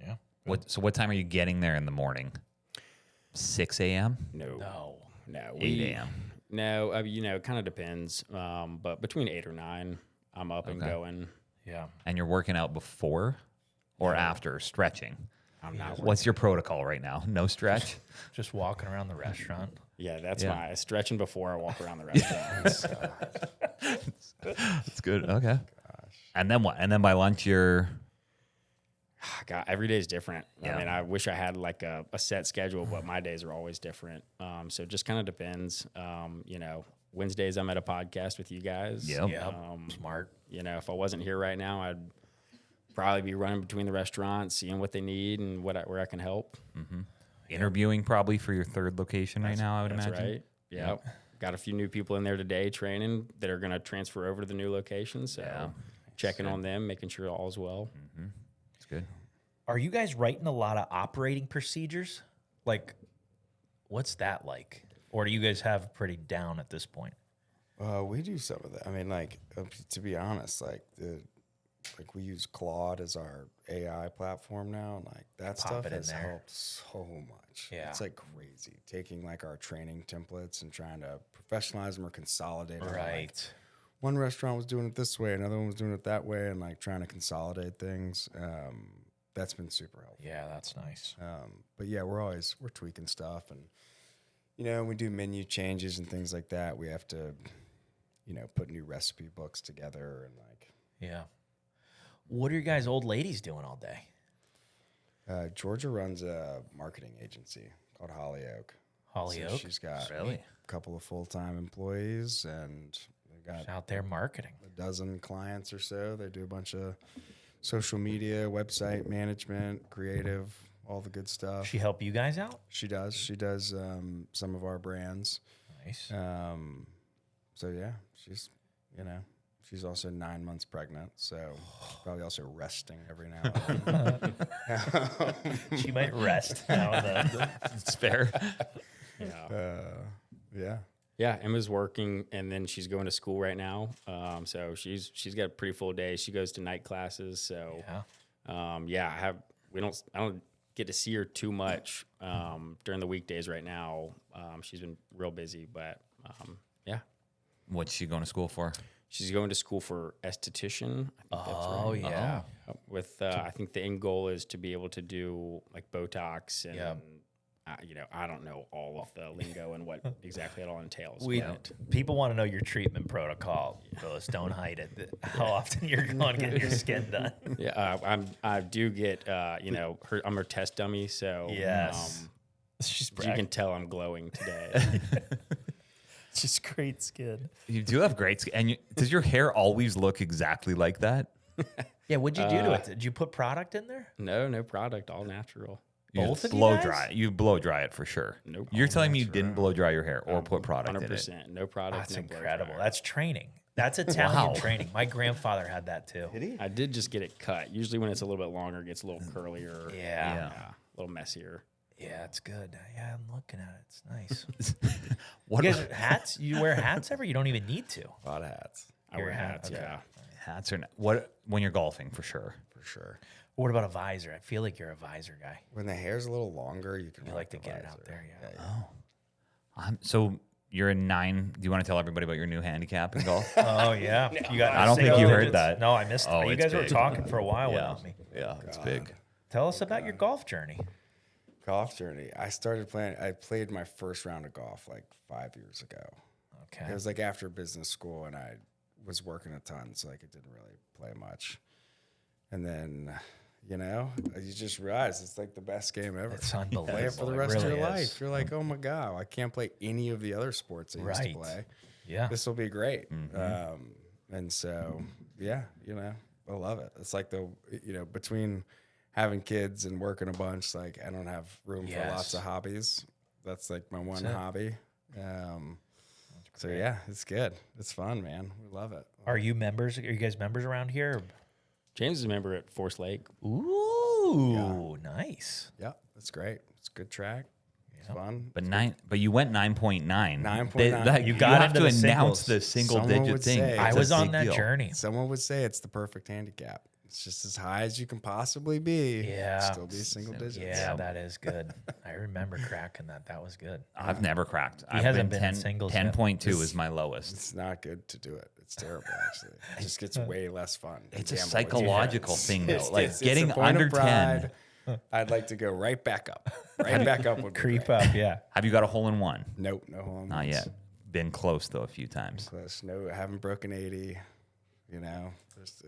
Yeah.
What time are you getting there in the morning? 6 a.m.?
No.
8 a.m.
No, you know, it kind of depends. But between 8 or 9, I'm up and going.
Yeah.
And you're working out before or after stretching?
I'm not.
What's your protocol right now? No stretch?
Just walking around the restaurant.
Yeah, that's my stretching before I walk around the restaurant.
That's good. Okay. And then what? And then by lunch, you're...
God, every day is different.
Yeah.
I mean, I wish I had like a set schedule, but my days are always different. So it just kind of depends. You know, Wednesdays I'm at a podcast with you guys.
Yep.
Smart.
You know, if I wasn't here right now, I'd probably be running between the restaurants, seeing what they need and where I can help.
Interviewing probably for your third location right now, I would imagine.
That's right. Yep. Got a few new people in there today training that are going to transfer over to the new location. So checking on them, making sure all's well.
That's good.
Are you guys writing a lot of operating procedures? Like, what's that like? Or do you guys have pretty down at this point?
We do some of that. I mean, like, to be honest, like we use Claude as our AI platform now, and like that stuff has helped so much.
Yeah.
It's like crazy. Taking like our training templates and trying to professionalize them or consolidate them.
Right.
Like, one restaurant was doing it this way, another one was doing it that way, and like trying to consolidate things. That's been super helpful.
Yeah, that's nice.
But yeah, we're tweaking stuff, and you know, we do menu changes and things like that. We have to, you know, put new recipe books together and like.
Yeah. What are your guys' old ladies doing all day?
Georgia runs a marketing agency called Hollyoak.
Hollyoak?
She's got
Really?
a couple of full-time employees, and they've got
She's out there marketing.
a dozen clients or so. They do a bunch of social media, website management, creative, all the good stuff.
She help you guys out?
She does. She does some of our brands.
Nice.
So yeah, she's, you know, she's also 9 months pregnant, so she's probably also resting every now and then.
She might rest now and then.
It's fair.
Yeah.
Yeah, Emma's working, and then she's going to school right now. So she's got a pretty full day. She goes to night classes. So I don't get to see her too much during the weekdays right now. She's been real busy, but yeah.
What's she going to school for?
She's going to school for esthetician. I think that's right.
Yeah.
With I think the end goal is to be able to do like Botox and you know, I don't know all of the lingo and what exactly it all entails.
People want to know your treatment protocol. Phyllis, don't hide it. How often you're going to get your skin done?
Yeah, I do get you know, I'm her test dummy, so
She's
you can tell I'm glowing today.
just great skin.
You do have great skin. And does your hair always look exactly like that?
Yeah, what'd you do to it? Did you put product in there?
No product, all natural.
You
Both of you
blow
guys?
dry it. You blow dry it for sure.
Nope.
You're telling me you didn't blow dry your hair or put product in it?
100%. No product.
That's
no blow
incredible.
dryer.
That's training. That's Italian
Wow.
training. My grandfather had that too.
I did just get it cut. Usually when it's a little bit longer, it gets a little curlier.
Yeah.
A little messier.
Yeah, it's good. Yeah, I'm looking at it. It's nice.
What
You guys hats? You wear hats ever? You don't even need to.
A lot of hats.
I wear hats,
Okay.
yeah.
Hats are what when you're golfing for sure.
for sure.
What about a visor? I feel like you're a visor guy.
When the hair's a little longer, you can
You
rock
like to
the
get it
visor.
out there, yeah.
So you're a 9. Do you want to tell everybody about your new handicap in golf?
Oh yeah, you got.
I don't think you heard that.
No, I missed.
Oh,
You
it's
guys were
big.
talking for a while without me.
Yeah, it's big.
Tell us about your golf journey.
Golf journey. I played my first round of golf like 5 years ago.
Okay.
It was like after business school, and I was working a ton, so like I didn't really play much. And then, you just realize it's like the best game ever.
It's unbelievable.
Play it for the
It
rest of
really
your
is.
life. You're like, oh my God, I can't play any of the other sports I used
Right.
to play.
Yeah.
This will be great. And so, yeah, I love it. It's like between having kids and working a bunch, like I don't have room for lots of hobbies. That's like my one hobby. So yeah, it's good. It's fun, man. We love it.
Are you members? Are you guys members around here?
James is a member at Forest Lake.
Ooh, nice.
Yeah, it's great. It's a good track. It's fun.
But you went 9.9.
9.9.
You
got
have
into
to
the
announce
singles.
the single
Someone
digit
would
thing.
say-
It's
I
a
was on
big
that
deal.
journey.
Someone would say it's the perfect handicap. It's just as high as you can possibly be.
Yeah.
Still be single digits.
Yeah, that is good. I remember cracking that. That was good.
I've never cracked. I've
hasn't been in singles yet.
10.2 is my lowest.
It's not good to do it. It's terrible, actually. It just gets way less fun. to
It's a
gamble with
psychological
friends.
thing, though.
It's-
Like
it's a
getting
point of
under 10.
pride. I'd like to go right back up. Right back up would be
Creep
great.
up, yeah.
Have you got a hole in one?
Nope, no home
Not
runs.
yet. Been close though a few times.
Close. No, I haven't broken 80.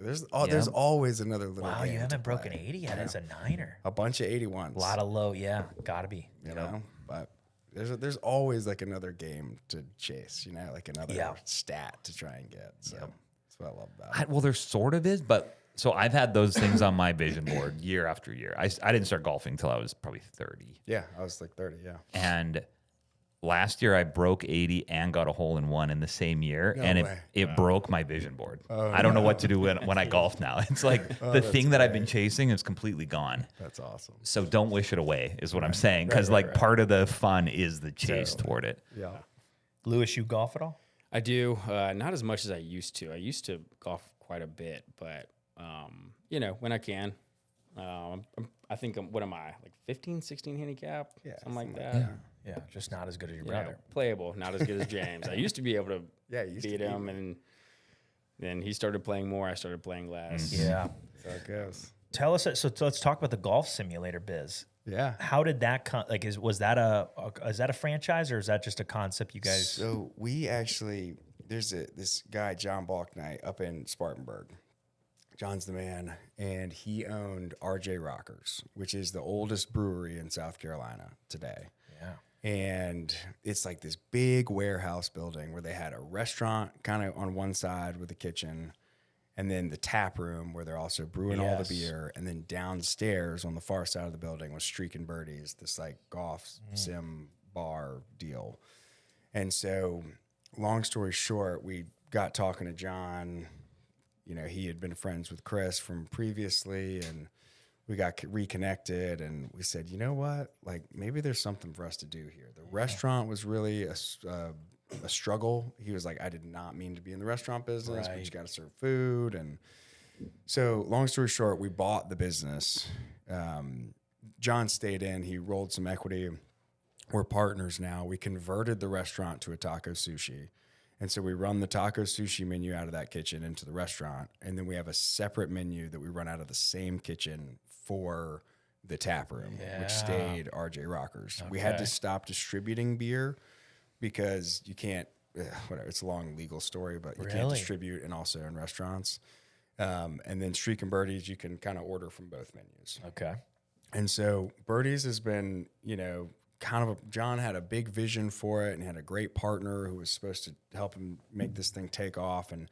There's always another little.
Wow,
game
you
to
haven't broken
play.
80 yet as a niner.
A bunch of 81s.
A lot of low, yeah. Gotta be.
But there's always like another game to chase. Like another stat to try and get. So that's what I love about it.
Well, there sort of is, but so I've had those things on my vision board year after year. I didn't start golfing until I was probably 30.
Yeah, I was like 30. Yeah.
And last year I broke 80 and got a hole in one in the same year.
No
and
way.
it broke my vision board. I don't know what to do when I golf now. It's like the thing that I've been chasing is completely gone.
That's awesome.
So don't wish it away is what I'm saying. Because part of the fun is the chase toward it.
Yeah.
Lewis, you golf at all?
I do, not as much as I used to. I used to golf quite a bit, but when I can. I think what am I, like 15, 16 handicap?
Yeah,
something like
something
that.
like
Yeah, just not as good as your
You know,
brother.
playable, not as good as James. I used to be able to
Yeah, you used to
beat
beat
him, and then he started playing more. I started playing less.
Yeah.
That's how it goes.
Tell us, so let's talk about the golf simulator biz.
Yeah.
How did that is that a franchise or is that just a concept you guys?
So we actually, there's this guy, John Balknight, up in Spartanburg. John's the man, and he owned RJ Rockers, which is the oldest brewery in South Carolina today.
Yeah.
And it's like this big warehouse building where they had a restaurant kind of on one side with a kitchen, and then the tap room where they're also brewing all the beer. And then downstairs on the far side of the building was Streaking Birdies, this like golf sim bar deal. And so long story short, we got talking to John. He had been friends with Chris from previously, and we got reconnected, and we said, you know what? Like, maybe there's something for us to do here. The restaurant was really a struggle. He was like, I did not mean to be in the restaurant business, but you got to serve food. And so long story short, we bought the business. John stayed in. He rolled some equity. We're partners now. We converted the restaurant to a taco sushi. And so we run the taco sushi menu out of that kitchen into the restaurant. And then we have a separate menu that we run out of the same kitchen for the tap room, which stayed RJ Rockers. We had to stop distributing beer because you can't, whatever, it's a long legal story, but you can't distribute and also in restaurants. And then Streaking Birdies, you can kind of order from both menus.
Okay.
And so Birdies has been, John had a big vision for it and had a great partner who was supposed to help him make this thing take off. And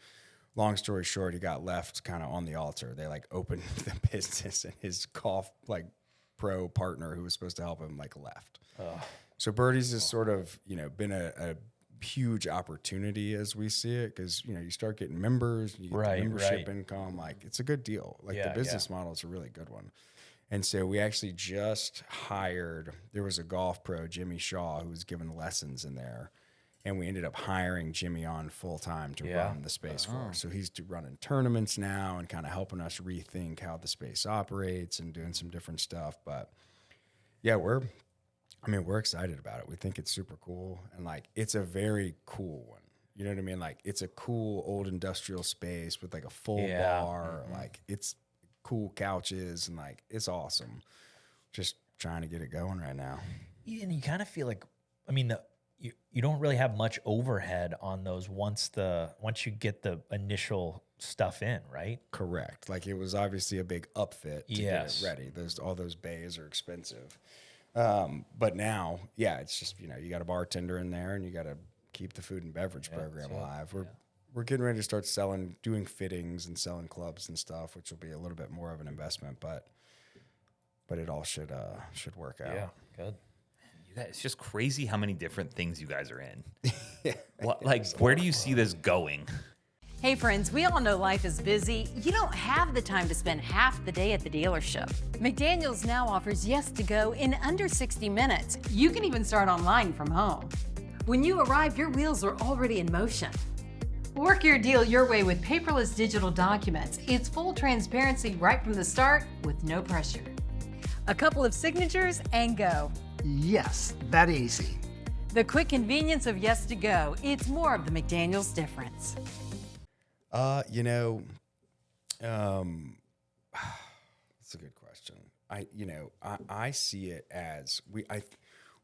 long story short, he got left kind of on the altar. They like opened the business, and his golf like pro partner who was supposed to help him like left. So Birdies has sort of, been a huge opportunity as we see it, because, you start getting members, you get the membership income, like it's a good deal. Like the business model is a really good one. And so we actually just hired, there was a golf pro, Jimmy Shaw, who was giving lessons in there. And we ended up hiring Jimmy on full time to run the space for us. So he's running tournaments now and kind of helping us rethink how the space operates and doing some different stuff. But yeah, we're excited about it. We think it's super cool. And like, it's a very cool one. You know what I mean? Like, it's a cool old industrial space with like a full bar. Like, it's cool couches and like, it's awesome. Just trying to get it going right now.
And you kind of feel like, I mean, you don't really have much overhead on those once you get the initial stuff in, right?
Correct. Like, it was obviously a big upfit to get it ready. All those bays are expensive. But now, it's just, you got a bartender in there and you got to keep the food and beverage program alive. We're getting ready to start doing fittings and selling clubs and stuff, which will be a little bit more of an investment, but it all should work out.
Yeah, good.
You guys, it's just crazy how many different things you guys are in. Where do you see this going?
Hey friends, we all know life is busy. You don't have the time to spend half the day at the dealership. McDaniel's now offers Yes to Go in under 60 minutes. You can even start online from home. When you arrive, your wheels are already in motion. Work your deal your way with paperless digital documents. It's full transparency right from the start with no pressure. A couple of signatures and go.
Yes, that easy.
The quick convenience of Yes to Go. It's more of the McDaniel's difference.
That's a good question. I see it as we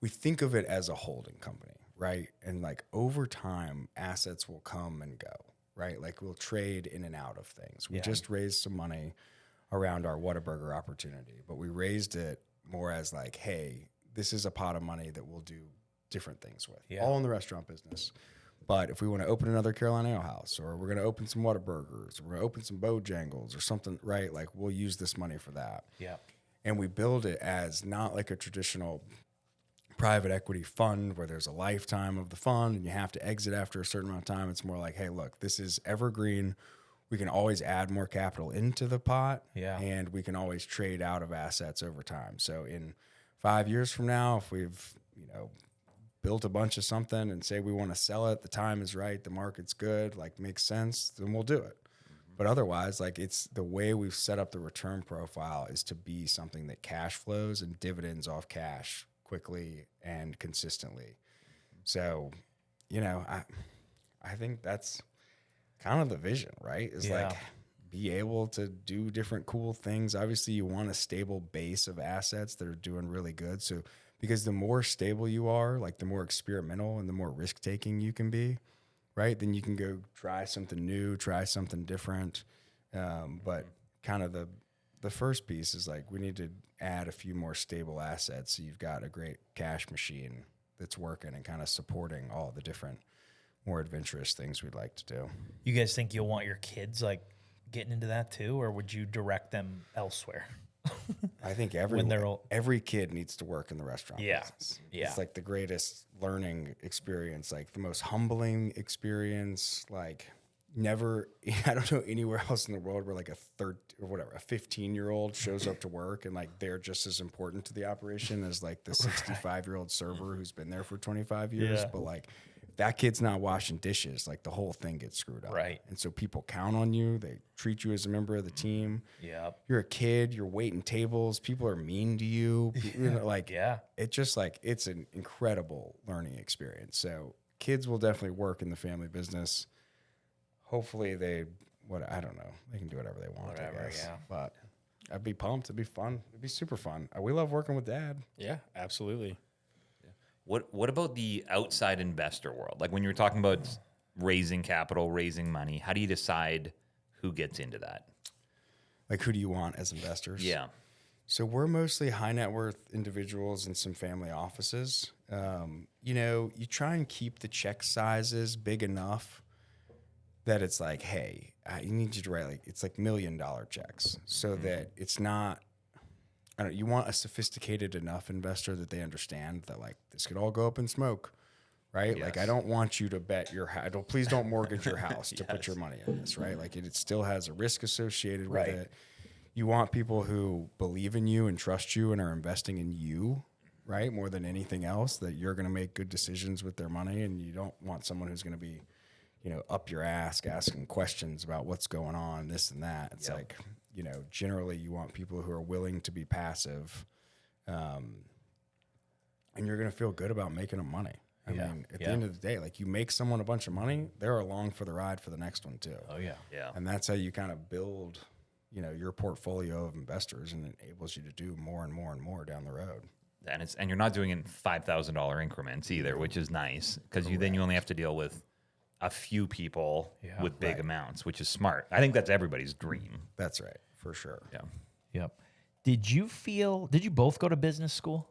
think of it as a holding company, right? And like over time, assets will come and go, right? Like we'll trade in and out of things. We just raised some money around our Whataburger opportunity, but we raised it more as like, hey, this is a pot of money that we'll do different things with, all in the restaurant business. But if we want to open another Carolina Ale House, or we're going to open some Whataburgers, or we're going to open some Bojangles or something, right? Like we'll use this money for that.
Yeah.
And we build it as not like a traditional private equity fund where there's a lifetime of the fund and you have to exit after a certain amount of time. It's more like, hey, look, this is evergreen. We can always add more capital into the pot, and we can always trade out of assets over time. So in 5 years from now, if we've built a bunch of something and say we want to sell it, the time is right, the market's good, like makes sense, then we'll do it. But otherwise, like it's the way we've set up the return profile is to be something that cash flows and dividends off cash quickly and consistently. So, I think that's kind of the vision, right? Is like be able to do different cool things. Obviously, you want a stable base of assets that are doing really good. So, because the more stable you are, like the more experimental and the more risk taking you can be, right? Then you can go try something new, try something different. But kind of the first piece is like we need to add a few more stable assets so you've got a great cash machine that's working and kind of supporting all the different more adventurous things we'd like to do.
You guys think you'll want your kids like getting into that too, or would you direct them elsewhere?
I think every kid needs to work in the restaurant business. Yeah. It's like the greatest learning experience, like the most humbling experience. Like never, I don't know anywhere else in the world where like a 15-year-old shows up to work and like they're just as important to the operation as like the 65-year-old server who's been there for 25 years. But like that kid's not washing dishes, like the whole thing gets screwed up.
Right.
And so people count on you. They treat you as a member of the team.
Yeah.
You're a kid, you're waiting tables. People are mean to you. It's just like, it's an incredible learning experience. So kids will definitely work in the family business. Hopefully I don't know. They can do whatever they want, I guess. Yeah. But I'd be pumped. It'd be fun. It'd be super fun. We love working with Dad.
Yeah, absolutely.
What about the outside investor world? Like when you were talking about raising capital, raising money, how do you decide who gets into that?
Like who do you want as investors?
Yeah.
So we're mostly high net worth individuals and some family offices. You try and keep the check sizes big enough that it's like, hey, you need you to write it's like $1 million checks so that it's not. You want a sophisticated enough investor that they understand that like this could all go up in smoke, right? Yes. Like I don't want you to bet your house. Please don't mortgage your house to put your money in this, right? Like it still has a risk associated with it. You want people who believe in you and trust you and are investing in you, right? More than anything else, that you're going to make good decisions with their money, and you don't want someone who's going to be, up your ass asking questions about what's going on, this and that. It's like, generally you want people who are willing to be passive, and you're going to feel good about making them money. I mean, at the end of the day, like you make someone a bunch of money, they're along for the ride for the next one too.
Oh yeah.
Yeah.
And that's how you kind of build, your portfolio of investors, and it enables you to do more and more and more down the road.
And you're not doing it in $5,000 increments either, which is nice because then you only have to deal with a few people with big amounts, which is smart. I think that's everybody's dream.
That's right, for sure.
Yeah.
Yep. Did you both go to business school?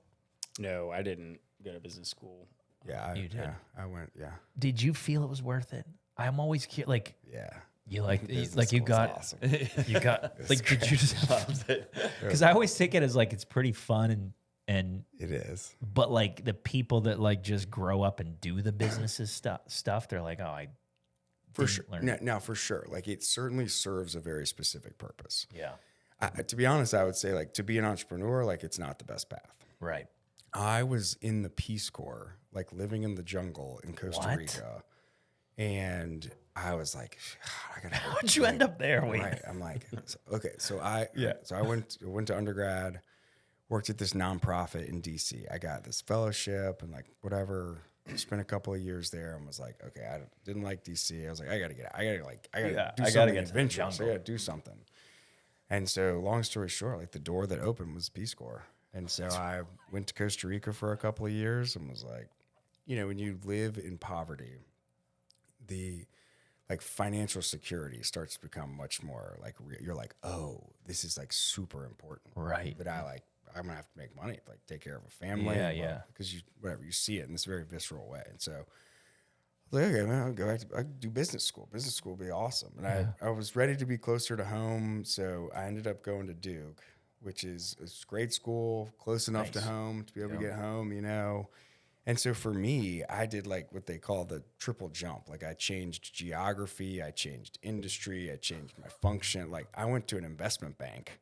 No, I didn't go to business school.
Yeah,
You did?
Yeah, I went. Yeah,
Did you feel it was worth it? I'm always curious. Like,
yeah.
you like
Business
you
school's
got
awesome.
you got like did you just because I always take it as like it's pretty fun and
It is.
but like the people that like just grow up and do the businesses stuff they're like, oh, I
For
didn't
sure.
learn.
Now, for sure. Like it certainly serves a very specific purpose.
Yeah.
To be honest, I would say like to be an entrepreneur, like it's not the best path.
Right.
I was in the Peace Corps, like living in the jungle in Costa
What?
Rica, and I was like, I gotta.
How'd you end up there? Wait.
Right. I'm like, okay. So I went to undergrad, worked at this nonprofit in DC. I got this fellowship and like whatever. Spent a couple of years there and was like, okay, I didn't like DC. I was like, I gotta get out. I gotta do something
get to the
adventurous. I
jungle.
gotta do something. And so, long story short, like the door that opened was Peace Corps. And so I went to Costa Rica for a couple of years and was like, when you live in poverty, the like financial security starts to become much more like you're like, oh, this is like super important,
Right.
That I'm gonna have to make money, like take care of a family,
Yeah.
because you see it in this very visceral way. And so I was like, okay, man, I'll go back I do business school. Business school would be awesome. And I was ready to be closer to home, so I ended up going to Duke, which is a great school, close enough to home to be able to get home, And so for me, I did like what they call the triple jump. Like I changed geography, I changed industry, I changed my function. Like I went to an investment bank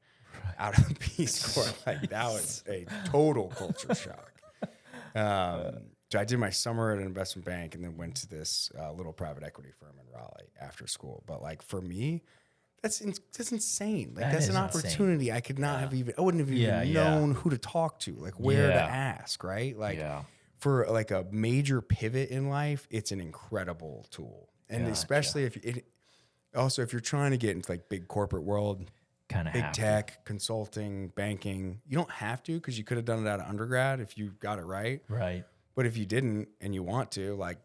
out of the Peace Corps. Like that was a total culture shock. So I did my summer at an investment bank and then went to this little private equity firm in Raleigh after school. But like for me, that's insane. Like that's an opportunity I could not have I wouldn't have even known who to talk to, like where to ask, right? Like for like a major pivot in life, it's an incredible tool. And especially if you're trying to get into like big corporate world,
Kind of
big tech, consulting, banking, you don't have to because you could have done it out of undergrad if you got it right.
Right.
But if you didn't and you want to, like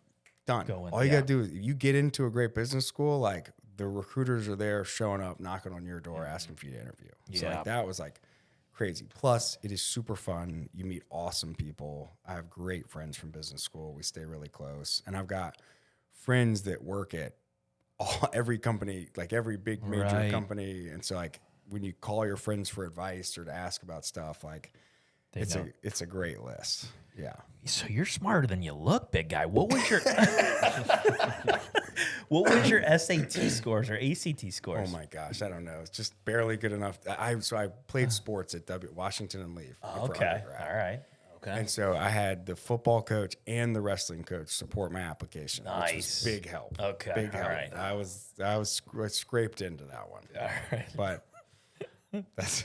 done.
Go in,
All you got to do is you get into a great business school, like the recruiters are there showing up, knocking on your door, asking for you to interview. So like that was like crazy. Plus, it is super fun. You meet awesome people. I have great friends from business school. We stay really close. And I've got friends that work at every company, like every big major company. And so like when you call your friends for advice or to ask about stuff, like it's a great list. Yeah.
So you're smarter than you look, big guy. What was your SAT scores or ACT scores?
Oh my gosh, I don't know. It's just barely good enough. I played sports at Washington and Leaf.
Oh, okay. All right. Okay.
And so I had the football coach and the wrestling coach support my application.
Nice.
Which was big help.
Okay.
Big help.
Right.
I scraped into that one.
All right.
But that's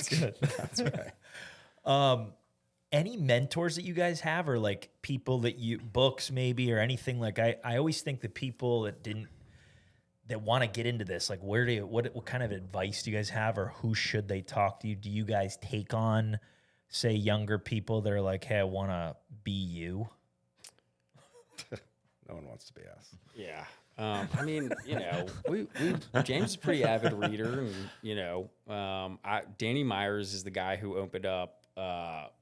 good.
That's right.
Any mentors that you guys have, or like people that books maybe, or anything? Like I always think the people that want to get into this, like what kind of advice do you guys have, or who should they talk to? Do you guys take on, say, younger people that are like, hey, I want to be you?
No one wants to be us.
Yeah. I mean, James is a pretty avid reader, and Danny Myers is the guy who opened up.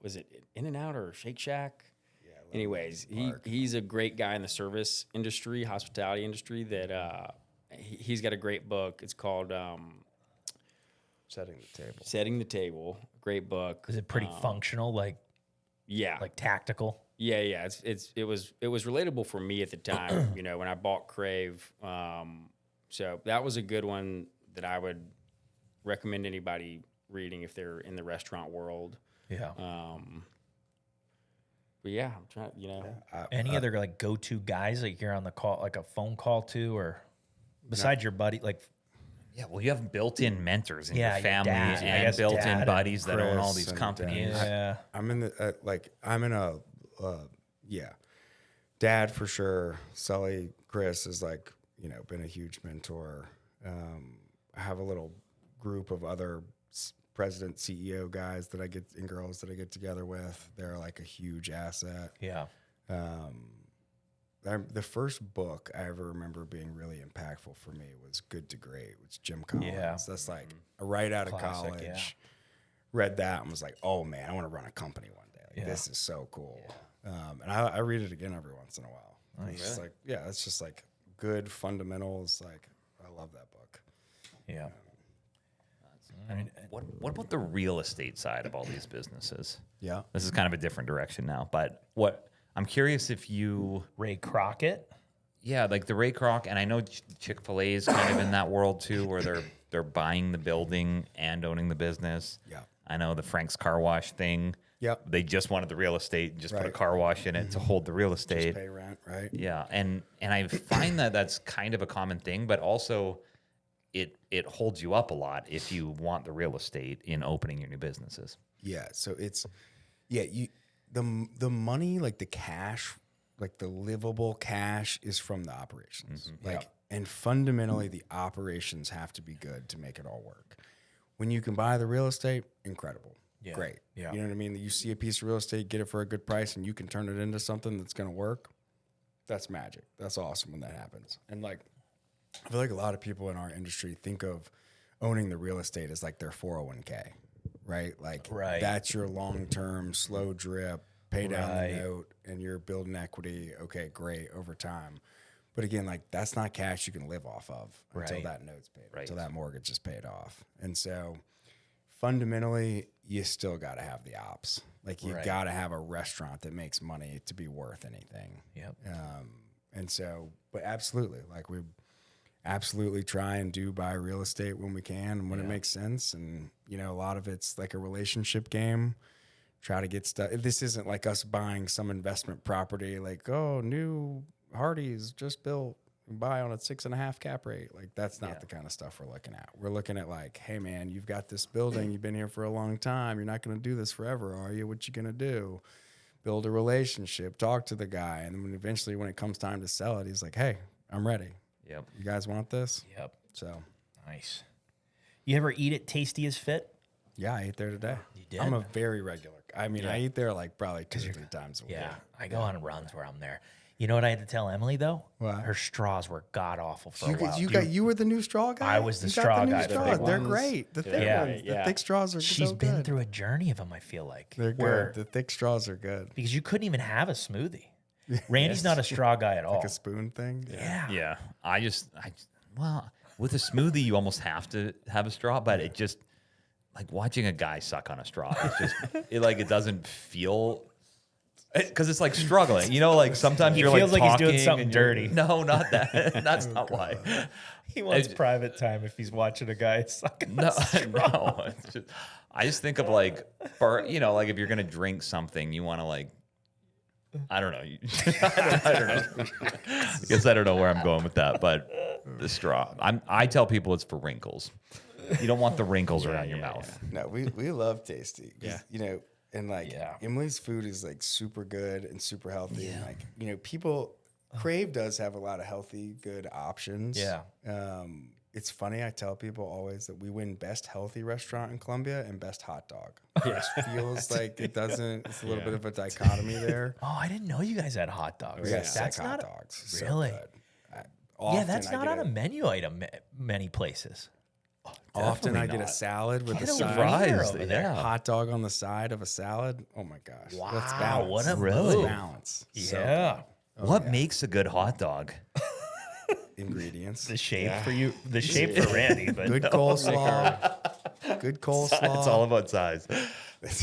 Was it In-N-Out or Shake Shack? Yeah. Anyways, he's a great guy in the service industry, hospitality industry. That he's got a great book. It's called
Setting the Table.
Setting the Table. Great book.
Is it pretty functional? Like tactical?
Yeah. It was relatable for me at the time. When I bought Crave. So that was a good one that I would recommend anybody reading if they're in the restaurant world.
Yeah.
yeah, I'm trying,
Any other like go-to guys like you're on the call, like a phone call to, or besides your buddy, like
Yeah, well, you have built-in mentors in
Yeah,
your
your
family
dad, I
and
guess dad
built-in
and
buddies that own all
Chris
these
and
companies.
yeah,
I'm in a dad for sure. Sully, Chris is like, been a huge mentor. I have a little group of other president, CEO guys and girls that I get together with. They're like a huge asset.
yeah,
The first book I ever remember being really impactful for me was Good to Great, which Jim Collins.
Yeah.
That's like right out of
Classic,
college.
yeah.
Read that and was like, oh man, I want to run a company one day. Like,
Yeah.
This is so cool. And I read it again every once in a while.
Nice.
It's like, yeah, it's just like good fundamentals. Like, I love that book.
yeah.
What about the real estate side of all these businesses?
Yeah.
This is kind of a different direction now, but I'm curious if you,
Ray Crockett.
yeah, like the Ray Kroc, and I know Chick-fil-A is kind of in that world too, where they're buying the building and owning the business.
Yeah.
I know the Frank's Car Wash thing.
Yep.
They just wanted the real estate and just put a
Right.
car wash in it to hold the real estate.
Just pay rent, right?
Yeah, and I find that that's kind of a common thing, but also it holds you up a lot if you want the real estate in opening your new businesses.
Yeah. So the money, like the cash, like the livable cash is from the operations. And fundamentally the operations have to be good to make it all work. When you can buy the real estate, incredible.
Yeah.
Great.
Yeah.
You know what I mean? You see a piece of real estate, get it for a good price, and you can turn it into something that's going to work. That's magic. That's awesome when that happens. And like, I feel like a lot of people in our industry think of owning the real estate as like their 401k, right? Like
Right.
that's your long-term slow drip, pay down
Right.
the note, and you're building equity. Okay, great, over time. But again, like that's not cash you can live off of until
Right.
that note's paid,
Right.
until that mortgage is paid off. And so fundamentally, you still got to have the ops. Like you
Right.
got to have a restaurant that makes money to be worth anything.
Yep.
And so, but absolutely, like we absolutely try and do buy real estate when we can and when it makes sense. And, a lot of it's like a relationship game. Try to get stuff. This isn't like us buying some investment property like, oh, new Hardee's just built, buy on a 6.5 cap rate. Like that's not the kind of stuff we're looking at. We're looking at like, hey man, you've got this building, you've been here for a long time. You're not going to do this forever, are you? What you going to do? Build a relationship, talk to the guy. And then eventually when it comes time to sell it, he's like, hey, I'm ready.
Yep.
You guys want this?
Yep.
So
Nice. You ever eat at Tasty as Fit?
yeah, I ate there today.
You did?
I'm a very regular. I mean, I eat there like probably 2 or 3 times a week.
Yeah. I go on runs where I'm there. You know what I had to tell Emily though?
What?
Her straws were god awful for a while.
You were the new straw guy?
I was the
You got
straw
new
guy, the
straws.
big
They're
ones.
great. The thick
Yeah.
ones. The
Yeah.
thick straws are
She's
so
been
good.
through a journey of them, I feel like.
They're
where-
good. The thick straws are good.
Because you couldn't even have a smoothie. Randy's not a straw guy at all.
Like a spoon thing.
Yeah.
Yeah, well, with a smoothie, you almost have to have a straw, but it just like watching a guy suck on a straw. It's just it doesn't feel because it's like struggling. Like sometimes
He
you're
feels
like
like he's
talking
doing something
and you're-
dirty.
No, not that. That's not why.
He wants
I-
private time if he's watching a guy sucking.
No, no. It's just, I just think of like like if you're gonna drink something, you want to like. I don't know. I don't know. I guess I don't know where I'm going with that, but the straw. I tell people it's for wrinkles. You don't want the wrinkles around your mouth.
No, we love Tasty.
Yeah.
And like
Yeah.
Emily's food is like super good and super healthy. And like, people, Crave does have a lot of healthy, good options.
Yeah.
It's funny. I tell people always that we win best healthy restaurant in Columbia and best hot dog. It just feels like it doesn't. It's a little bit of a dichotomy there.
Oh, I didn't know you guys had hot dogs.
We got
That's
sick
not
hot dogs. So
really.
good.
Yeah,
Often
that's
I
not
get
on a menu item many places.
Often I
Definitely
get a
not.
salad with a
Get over
side.
here
Surprised,
over there.
yeah.
Hot dog on the side of a salad. Oh my gosh.
Wow,
Let's balance.
what a
Let's
move.
balance. So
Yeah.
What makes a good hot dog?
ingredients.
The shape for you, the shape for Randy, but
Good coleslaw. Good coleslaw.
It's all about size.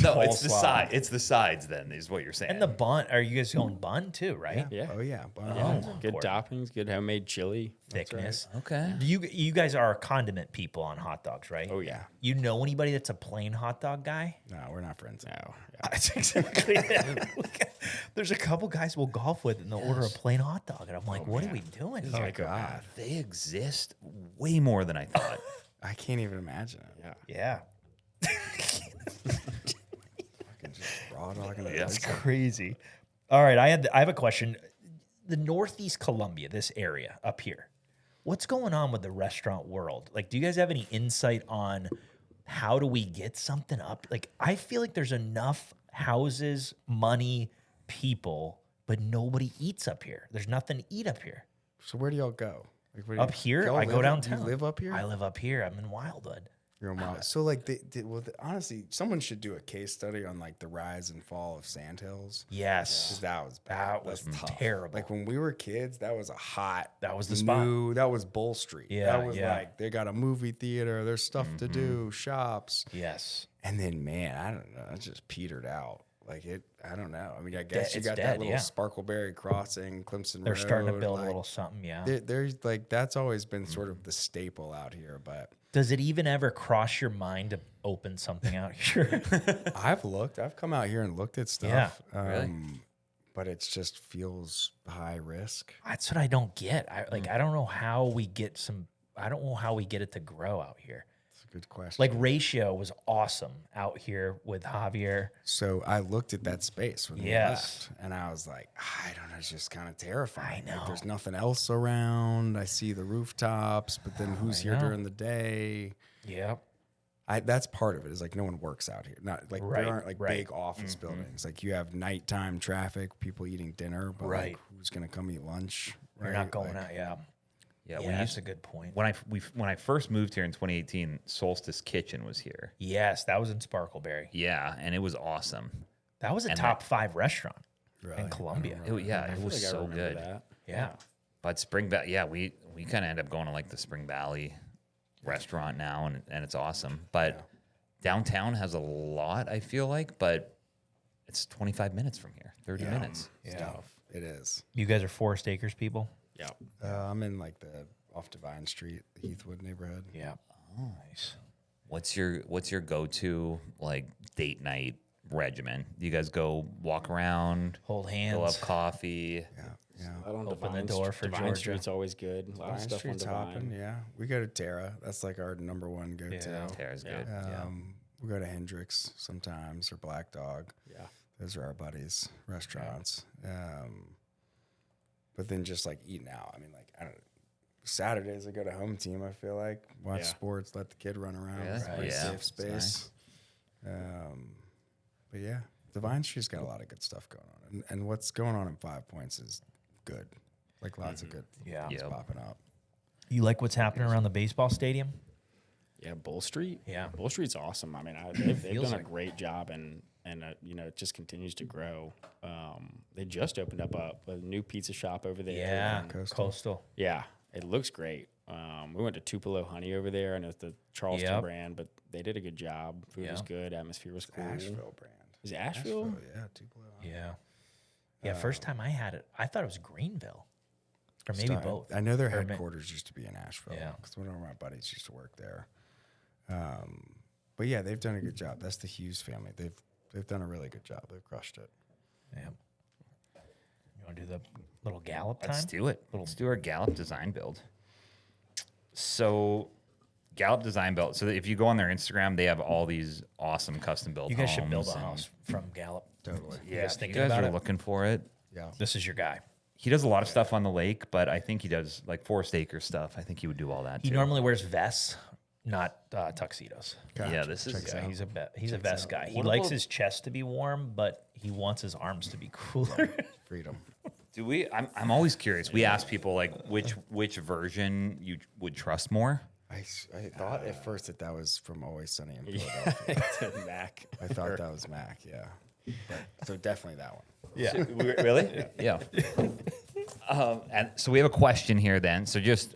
No,
Coleslaw.
it's the side. It's the sides. Then is what you're saying.
And the bun. Are you guys going bun too? Right?
Yeah.
Oh yeah. Bun.
Oh,
Good
important.
toppings, good homemade chili.
Thickness.
okay.
Do you guys are condiment people on hot dogs, right?
Oh yeah.
You know anybody that's a plain hot dog guy?
No, we're not friends.
No.
That's exactly it. There's a couple guys we'll golf with and they'll order a plain hot dog. And I'm like, what are we doing here?
God,
They exist way more than I thought.
I can't even imagine it.
Yeah.
Yeah.
Fucking just raw dogging it.
That's crazy. All right, I have a question. The Northeast Columbia, this area up here, what's going on with the restaurant world? Like, do you guys have any insight on how do we get something up? Like, I feel like there's enough houses, money, people, but nobody eats up here. There's nothing to eat up here.
So where do y'all go? Like, where do
Up
you-
here,
y'all
I go
live-
downtown.
You live up here?
I live up here. I'm in Wildwood.
You're in Wild. So like, honestly, someone should do a case study on like the rise and fall of Sandhills.
Yes.
'Cause that was bad.
That was
That's tough.
terrible.
Like when we were kids, that was a hot.
That was the spot.
That was Bull Street.
Yeah,
that was
yeah.
like they got a movie theater. There's stuff to do, shops,
Yes.
and then man, I don't know, it just petered out. Like it, I don't know. I mean, I guess you
it's
got
dead,
that little
yeah.
Sparkleberry crossing, Clemson
They're
Road.
starting to build
like,
a little something, yeah.
There's like that's always been sort of the staple out here, but
Does it even ever cross your mind to open something out here?
I've come out here and looked at stuff.
Yeah,
really?
But it just feels high risk.
That's what I don't get. I don't know how we get some. I don't know how we get it to grow out here.
It's a good question.
Like Ratio was awesome out here with Javier.
So I looked at that space when we
Yes.
left, and I was like, I don't know, it's just kind of terrifying.
I know.
Like, there's nothing else around. I see the rooftops, but then who's here
know.
during the day?
Yep.
That's part of it. Is like no one works out here. Not like
Right,
there aren't like
right.
big office buildings. Like you have nighttime traffic, people eating dinner, but
Right.
like, who's gonna come eat lunch?
We're
right?
not going
Like,
out. Yeah.
Yeah,
Yeah,
we
that's
used
a good point.
when I first moved here in 2018, Solstice Kitchen was here.
Yes, that was in Sparkleberry.
Yeah, and it was awesome.
That was a
And
top 5 restaurant
Really?
in Columbia.
It
I
was
feel like I
so
remember
good.
that.
Yeah.
But Spring Valley, yeah, we kind of end up going to like the Spring Valley restaurant now, and it's awesome. But downtown has a lot, I feel like, but it's 25 minutes from here, 30 minutes.
Yeah.
It is.
You guys are Forest Acres people?
Yeah.
I'm in like the off Divine Street, Heathwood neighborhood.
Yeah. Nice.
What's your go-to like date night regimen? Do you guys go walk around,
Hold
fill
hands.
up coffee?
Yeah.
Out on
Open the
Divine
door for
Divine
Georgia.
Street's always good. A lot of
Divine
stuff
Street's
on Divine.
hopping. Yeah. We go to Terra. That's like our number one go-to.
Yeah.
Tara's good.
We go to Hendrix sometimes or Black Dog.
Yeah.
Those are our buddies' restaurants. But then just like eating out. I mean, like, I don't know. Saturdays I go to home team, I feel like. Watch
Yeah.
sports, let the kid run around.
Yeah,
It's a pretty
yeah,
safe
it's
space. But yeah, Divine Street's got a lot of good stuff going on. And what's going on in 5 Points is good. Like lots of good
Yeah.
things
Yep.
popping up.
You like what's happening around the baseball stadium?
Yeah, Bull Street.
Yeah.
Bull Street's awesome. I mean, they've
Feels
done a
like-
great job, and you know, it just continues to grow. They just opened up a new pizza shop over there.
Yeah.
and-
Coastal.
yeah, it looks great. We went to Tupelo Honey over there, and it's the Charleston
Yep.
brand, but they did a good job. Food was
Yeah.
good, atmosphere was cool.
Asheville brand.
Is it Asheville?
Yeah, Tupelo.
Yeah. Yeah. First time I had it, I thought it was Greenville. Or maybe both.
I know their
Or
headquarters used to be in Asheville.
Yeah.
Because one of my buddies used to work there. But yeah, they've done a good job. That's the Hughes family. They've done a really good job. They've crushed it.
Yeah. You want to do the little gallop time?
Let's do it. Let's do our Gallup design build. So, Gallup design build. So, if you go on their Instagram, they have all these awesome custom built
You guys should build a
homes and-
house from Gallup.
Totally.
You guys
if
thinking
you guys
about
are
it?
looking for it.
Yeah.
This is your guy.
He does a lot of stuff on the lake, but I think he does like Forest Acres stuff. I think he would do all that
He
too.
normally wears vests, not tuxedos.
Yeah, this is
Yeah, he's a vest guy. He likes his chest to be warm, but he wants his arms to be cooler.
Freedom.
Do we? I'm always curious. We ask people like which version you would trust more.
I thought at first that was from Always Sunny in Philadelphia.
Mac.
I thought that was Mac, yeah. But, so definitely that one.
yeah.
Really? Yeah. And so we have a question here then. So just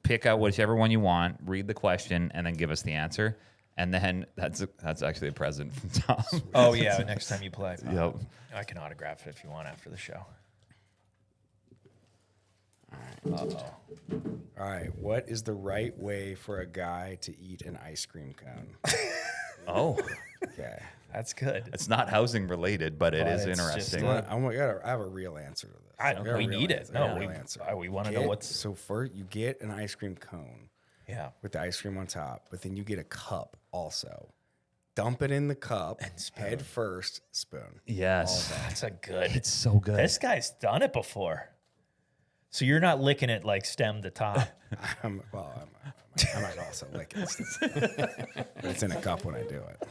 pick out whichever one you want, read the question, and then give us the answer. And then that's actually a present from Tom.
Oh yeah, next time you play.
Yep.
I can autograph it if you want after the show.
All right. What is the right way for a guy to eat an ice cream cone?
Oh,
Okay.
That's good.
it's not housing related, but it
But
is
it's
interesting.
just
I have a real answer to this. I got a
we
real
need it.
answer.
No,
I got a real answer.
we want to know what's.
So first, you get an ice cream cone
Yeah.
with the ice cream on top, but then you get a cup also. Dump it in the cup, head first, spoon.
Yes,
That's a good.
it's so good.
This guy's done it before. So you're not licking it like stem to top.
I might also lick it. But it's in a cup when I do it.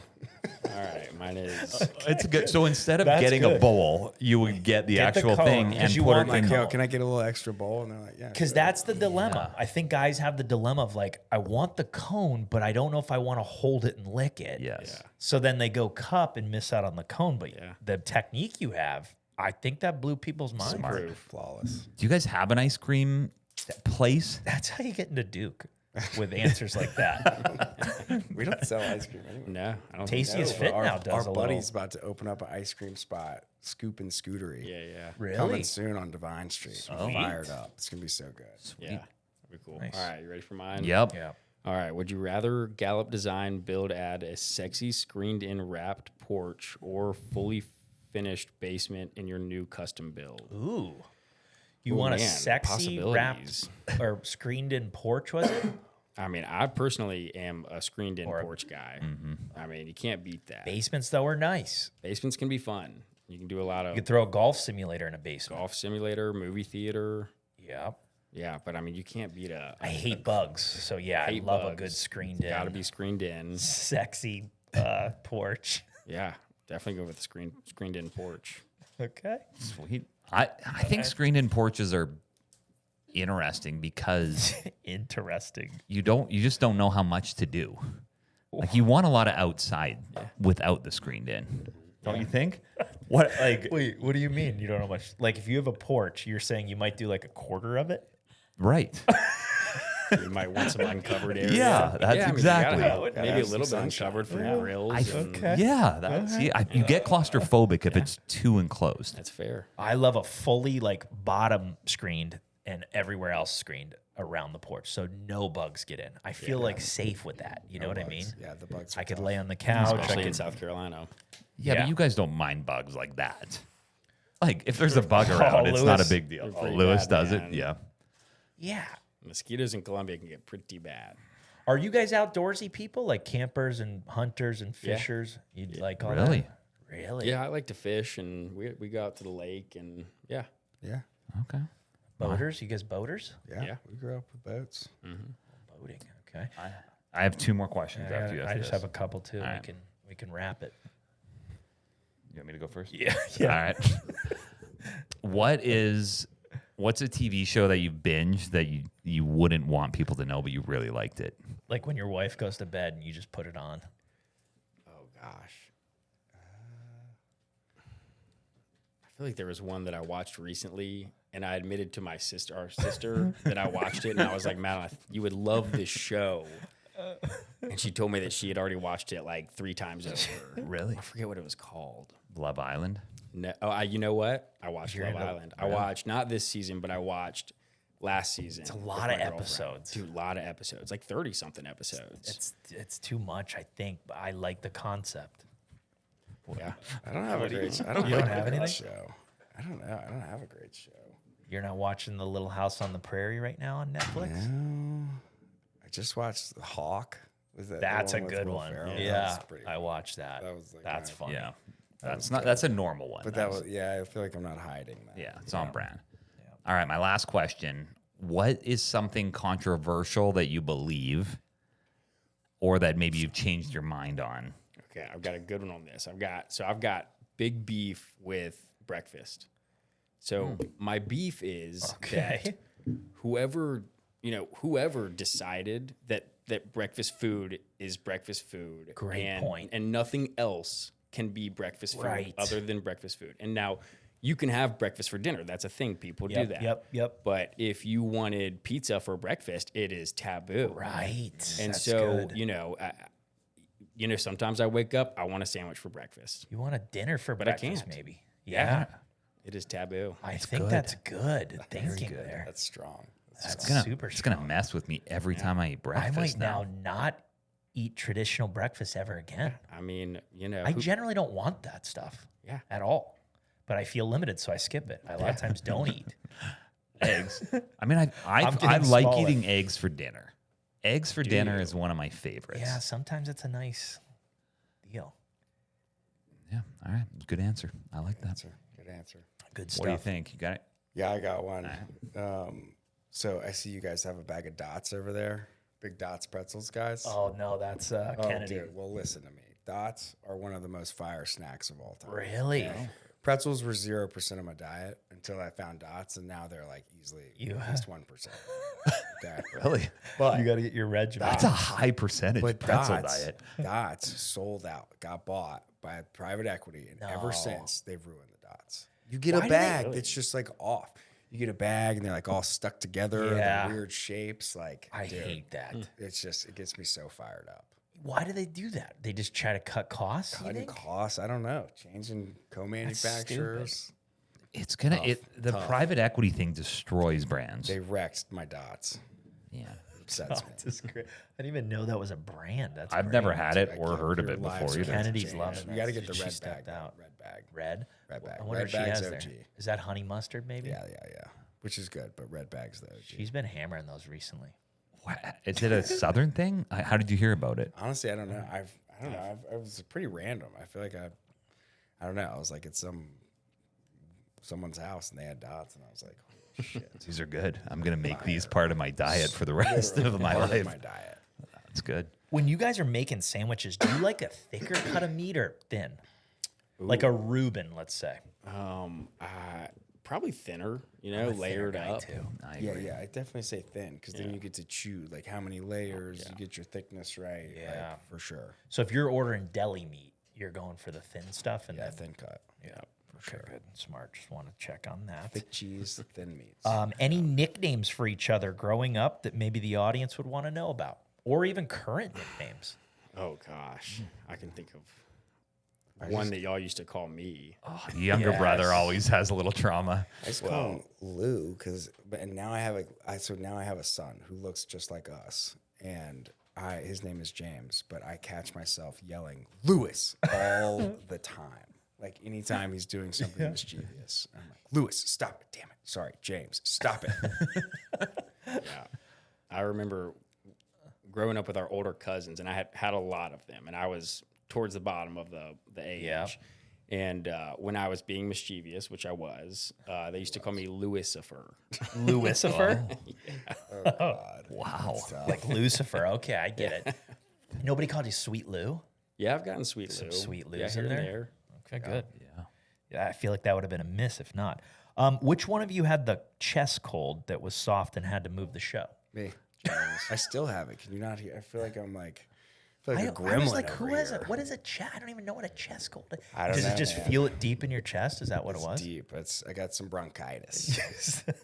All right, mine is.
It's good. So instead of
That's
getting a
good.
bowl, you would get the
Get the
actual
cone,
thing
'cause
and
you
put
want
it
like
in.
Yo, can I get a little extra bowl? And they're like, yeah.
Because
sure.
that's the dilemma. I think guys have the dilemma of like, I want the cone, but I don't know if I want to hold it and lick it.
Yes.
So then they go cup and miss out on the cone. But
Yeah.
the technique you have, I think that blew people's minds.
Flawless.
Do you guys have an ice cream place?
That's how you get into Duke with answers like that.
We don't sell ice cream anymore.
No, I don't
Tasty as
think
Fit
Our,
now does
our
a
buddy's about to open up an ice cream spot, Scoop and Scootery.
so. Yeah.
Really?
Coming soon on Divine Street. I'm fired up. It's going to be so good.
Yeah. That'd be cool.
Nice.
All right, you ready for mine?
Yep.
Yeah.
All right. Would you rather Gallup Design build add a sexy screened-in wrapped porch or fully finished basement in your new custom build?
Ooh. You
Ooh,
want a
man,
sexy wrapped
possibilities.
or screened in porch, was it?
I mean, I personally am a screened-in porch guy. I mean, you can't beat that.
Basements, though, are nice.
Basements can be fun. You can do a lot of
You could throw a golf simulator in a basement.
golf simulator, movie theater.
Yeah.
Yeah, but I mean, you can't beat a.
I hate bugs. So, yeah, I
hate
love a
bugs.
good screened in.
Got to be screened in.
Sexy porch.
Yeah, definitely go with the screened-in porch.
Okay.
Sweet. I think screened-in porches are interesting because
Interesting.
you just don't know how much to do. Like you want a lot of outside without the screened in. Don't you think? What like
Wait, what do you mean? You don't know much? Like, if you have a porch, you're saying you might do like a quarter of it?
right?
You might want some uncovered area.
Yeah, that's
I mean, you
exactly.
gotta have maybe a
some
little bit
sunshine.
uncovered for
I
grills. and-
Yeah, that's you get claustrophobic if it's too enclosed.
That's fair.
I love a fully like bottom screened and everywhere else screened around the porch, so no bugs get in. I feel like safe with that. You know what I mean?
Yeah, the bugs are
I could
tough.
lay on the couch. I
Especially in
could,
South Carolina.
Yeah,
Yeah.
but you guys don't mind bugs like that. Like if there's a bug around, it's not a
Lewis.
big deal.
They're
Oh,
pretty
Lewis
bad,
does
man.
it. Yeah.
yeah.
Mosquitoes in Colombia can get pretty bad.
Are you guys outdoorsy people, like campers and hunters and
Yeah.
fishers? You like all
Really?
that? Really?
Yeah, I like to fish, and we go out to the lake, and yeah.
Yeah.
Okay.
Boaters? You guys boaters?
Yeah.
Yeah.
We grew up with boats.
Boating. Okay.
I have two more questions after you.
I
After
just
this.
have a couple too.
right.
We can wrap it.
You want me to go first?
Yeah.
All right. What's a TV show that you binged that you wouldn't want people to know, but you really liked it?
Like when your wife goes to bed and you just put it on.
Oh gosh. I feel like there was one that I watched recently, and I admitted to our sister, that I watched it, and I was like, "Man, you would love this show." And she told me that she had already watched it like 3 times over.
Really?
I forget what it was called.
Love Island.
No, you know what? I watched Love Island. I watched not this season, but I watched last season. It's
a lot of episodes.
Dude, a lot of episodes, like 30 something episodes.
It's too much, I think, but I like the concept.
Yeah.
I don't have a great. I don't
You don't
like
have
a great
anything?
show. I don't know. I don't have a great show.
You're not watching The Little House on the Prairie right now on Netflix?
No. I just watched The Hawk. Was that the
That's a
with
good
Will
one.
Ferrell? That
Yeah,
was pretty
I
fun.
watched that.
That was like
That's
my-
funny.
Yeah. That's a normal one.
But that was I feel like I'm not hiding that.
yeah, it's on brand. All right, my last question. What is something controversial that you believe or that maybe you've changed your mind on?
Okay, I've got a good one on this. I've got big beef with breakfast. So my beef is that whoever decided that breakfast food is breakfast food.
Great point.
And nothing else can be breakfast food
Right.
other than breakfast food. And now you can have breakfast for dinner. That's a thing. People do that.
Yep.
But if you wanted pizza for breakfast, it is taboo.
Right.
And
That's
so,
good.
sometimes I wake up, I want a sandwich for breakfast.
You want a dinner for
But I
breakfast,
can't.
maybe?
Yeah. It is taboo.
I think
good.
that's good thinking there.
That's strong.
That's
It's
super
gonna mess with me every time I eat
I
breakfast.
might now not eat traditional breakfast ever again.
I mean,
I generally don't want that stuff at all, but I feel limited, so I skip it. I a lot of times don't eat.
Eggs. I mean, I
I'm getting
like
smaller.
eating eggs for dinner. Eggs for dinner is one of my favorites.
Yeah, sometimes it's a nice deal.
Yeah. All right. Good answer. I like that.
Good answer.
Good
What do you
stuff.
think? You got it?
Yeah, I got one. So I see you guys have a bag of Dots over there. Big Dots pretzels, guys.
Oh no, that's Kennedy.
Dude, well, listen to me. Dots are one of the most fire snacks of all time.
Really?
Pretzels were 0% of my diet until I found Dots, and now they're like easily at least 1%. Okay.
Really?
But
You got to get your Reg back.
That's a high percentage pretzel diet.
Dots sold out, got bought by private equity, and ever since they've ruined the Dots. You get a bag that's just like off. You get a bag and they're like all stuck together, they're weird shapes. Like
I hate that.
It's just it gets me so fired up.
Why do they do that? They just try to cut costs. You
Cutting
think?
costs, I don't know. Changing co-manufacturers.
It's gonna the private equity thing destroys brands.
They wrecked my Dots.
Yeah.
Upsets me.
This is great. I didn't even know that was a brand. That's
I've
great.
never had it
I
or
can't-
heard of
your
it
lives
before
are
either.
gonna
Kennedy's
change.
loving
You
it.
got to get the
She
red
stepped
bag.
out.
Red bag.
Red.
Red bag.
I wonder
Red
if she
bag's
has there.
OG.
Is that honey mustard? Maybe.
Yeah. Which is good, but red bag's the OG.
She's been hammering those recently.
What? Is it a Southern thing? How did you hear about it?
Honestly, I don't know. I don't know. It was pretty random. I feel like I don't know. I was like at someone's house and they had Dots, and I was like, holy shit.
These are good. I'm gonna make these part of my diet for the rest of my
Part of
life.
my diet.
That's good.
When you guys are making sandwiches, do you like a thicker cut of meat or thin? Like a Reuben, let's say.
Probably thinner, layered up.
Too.
Yeah, I definitely say thin because then you get to choose like how many layers, you get your thickness right.
Yeah.
like, for sure.
So if you're ordering deli meat, you're going for the thin stuff, and
Yeah,
then
thin cut.
yeah, for sure. Good, smart. Just want to check on that.
Thick cheese, thin meats.
Any nicknames for each other growing up that maybe the audience would want to know about, or even current nicknames?
Oh gosh, I can think of one that y'all used to call me.
The younger brother always has a little trauma.
I just call him Lou and now I have a son who looks just like us, and his name is James, but I catch myself yelling Lewis all the time. Like anytime he's doing something mischievous, I'm like, Lewis, stop it! Damn it! Sorry, James, stop it!
Yeah, I remember growing up with our older cousins, and I had a lot of them, and I was towards the bottom of the age.
Yeah.
And when I was being mischievous, which I was, they used to call me Louisifer.
Lucifer?
Oh God!
Wow.
Like Lucifer. Okay, I get it. Nobody called you Sweet Lou?
Yeah, I've gotten Sweet Lou.
Some Sweet Lou's
here
in
and
there? Okay, good.
Yeah.
Yeah, I feel like that would have been a miss if not. Which one of you had the chest cold that was soft and had to move the show?
Me, I still have it. Can you not hear? I feel like I'm like. I feel like a
I
gremlin
was like,
over
who has
here.
it? What is a chest? I don't even know what a chest cold is.
I don't
Does
know,
it just
man.
feel it deep in your chest? Is that what it was?
Deep. I got some bronchitis.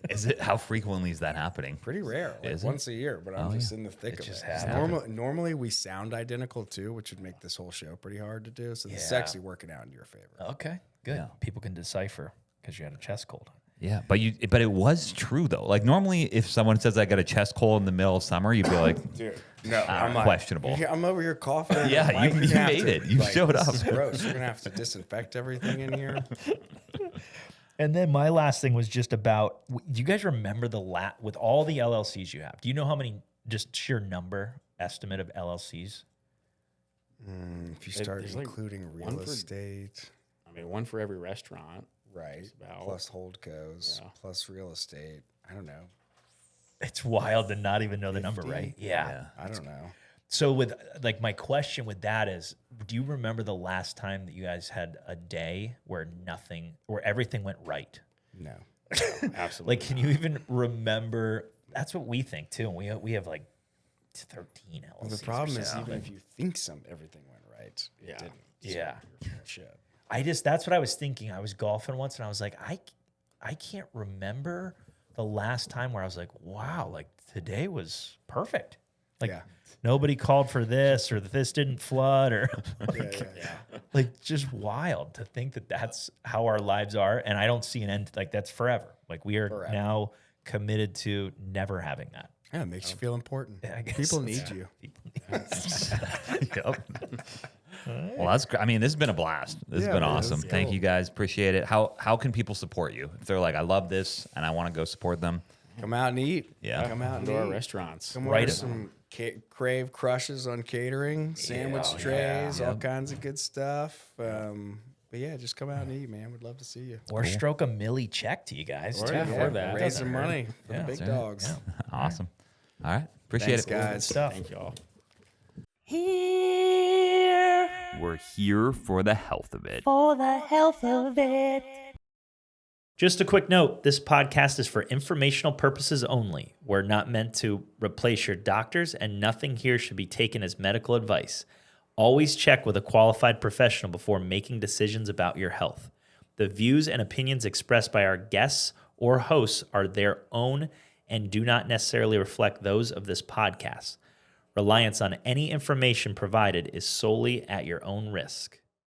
Is it? How frequently is that happening?
Pretty rare, like
Is it?
once a year, but I'm just in the thick of
just
it.
happens.
Normally we sound identical too, which would make this whole show pretty hard to do. So this is
Yeah.
actually working out in your favor.
Okay, good.
Yeah.
People can decipher because you had a chest cold.
Yeah, but it was true though. Like normally, if someone says I got a chest cold in the middle of summer, you'd be like,
Dude, no, I'm
questionable.
I'm over here coughing. into
Yeah,
the mic.
you
You're gonna have
made
to,
it. You showed
this
up.
is gross. You're gonna have to disinfect everything in here.
And then my last thing was just about, do you guys remember with all the LLCs you have, do you know how many, just sheer number estimate of LLCs?
If you start
there's like
including
one
real
for-
estate,
I mean, one for every restaurant.
right?
about.
Plus holdcos,
Yeah.
plus real estate. I don't know.
It's wild to not even know the number,
50?
right? Yeah.
I don't know.
So with like my question with that is, do you remember the last time that you guys had a day where everything went right?
No.
Absolutely.
Like, can you even remember? That's what we think too. And we have like 13 LLCs.
Well, the
or
problem is
something.
even if you think everything went right, it
Yeah.
didn't.
Yeah.
You're full of shit.
that's what I was thinking. I was golfing once and I was like, I can't remember the last time where I was like, wow, like today was perfect. Like
Yeah.
nobody called for this, or this didn't flood, or like just wild to think that that's how our lives are. And I don't see an end. Like that's forever. Like we are now committed to never having that.
Yeah, it makes you feel important.
I guess
People
that's-
need you.
Yep.
Well, that's great. I mean, this has been a blast. This has
Yeah,
been
man,
awesome.
this is
Thank
cool.
you guys. Appreciate it. How can people support you? If they're like, I love this and I want to go support them.
Come out and eat.
Yeah.
Come out and
to our
eat.
restaurants.
Come
Right.
order some Crave crushes on catering, sandwich trays, all kinds of good stuff. But yeah, just come out and eat, man. We'd love to see you.
Or stroke a milli check to you guys. too.
Yeah, for that.
Raise some money for the big dogs.
Awesome. All right. Appreciate
Thanks,
it.
guys.
Stuff.
Thank y'all.
We're here for the health of it.
For the health of it.
Just a quick note, this podcast is for informational purposes only. We're not meant to replace your doctors, and nothing here should be taken as medical advice. Always check with a qualified professional before making decisions about your health. The views and opinions expressed by our guests or hosts are their own and do not necessarily reflect those of this podcast. Reliance on any information provided is solely at your own risk.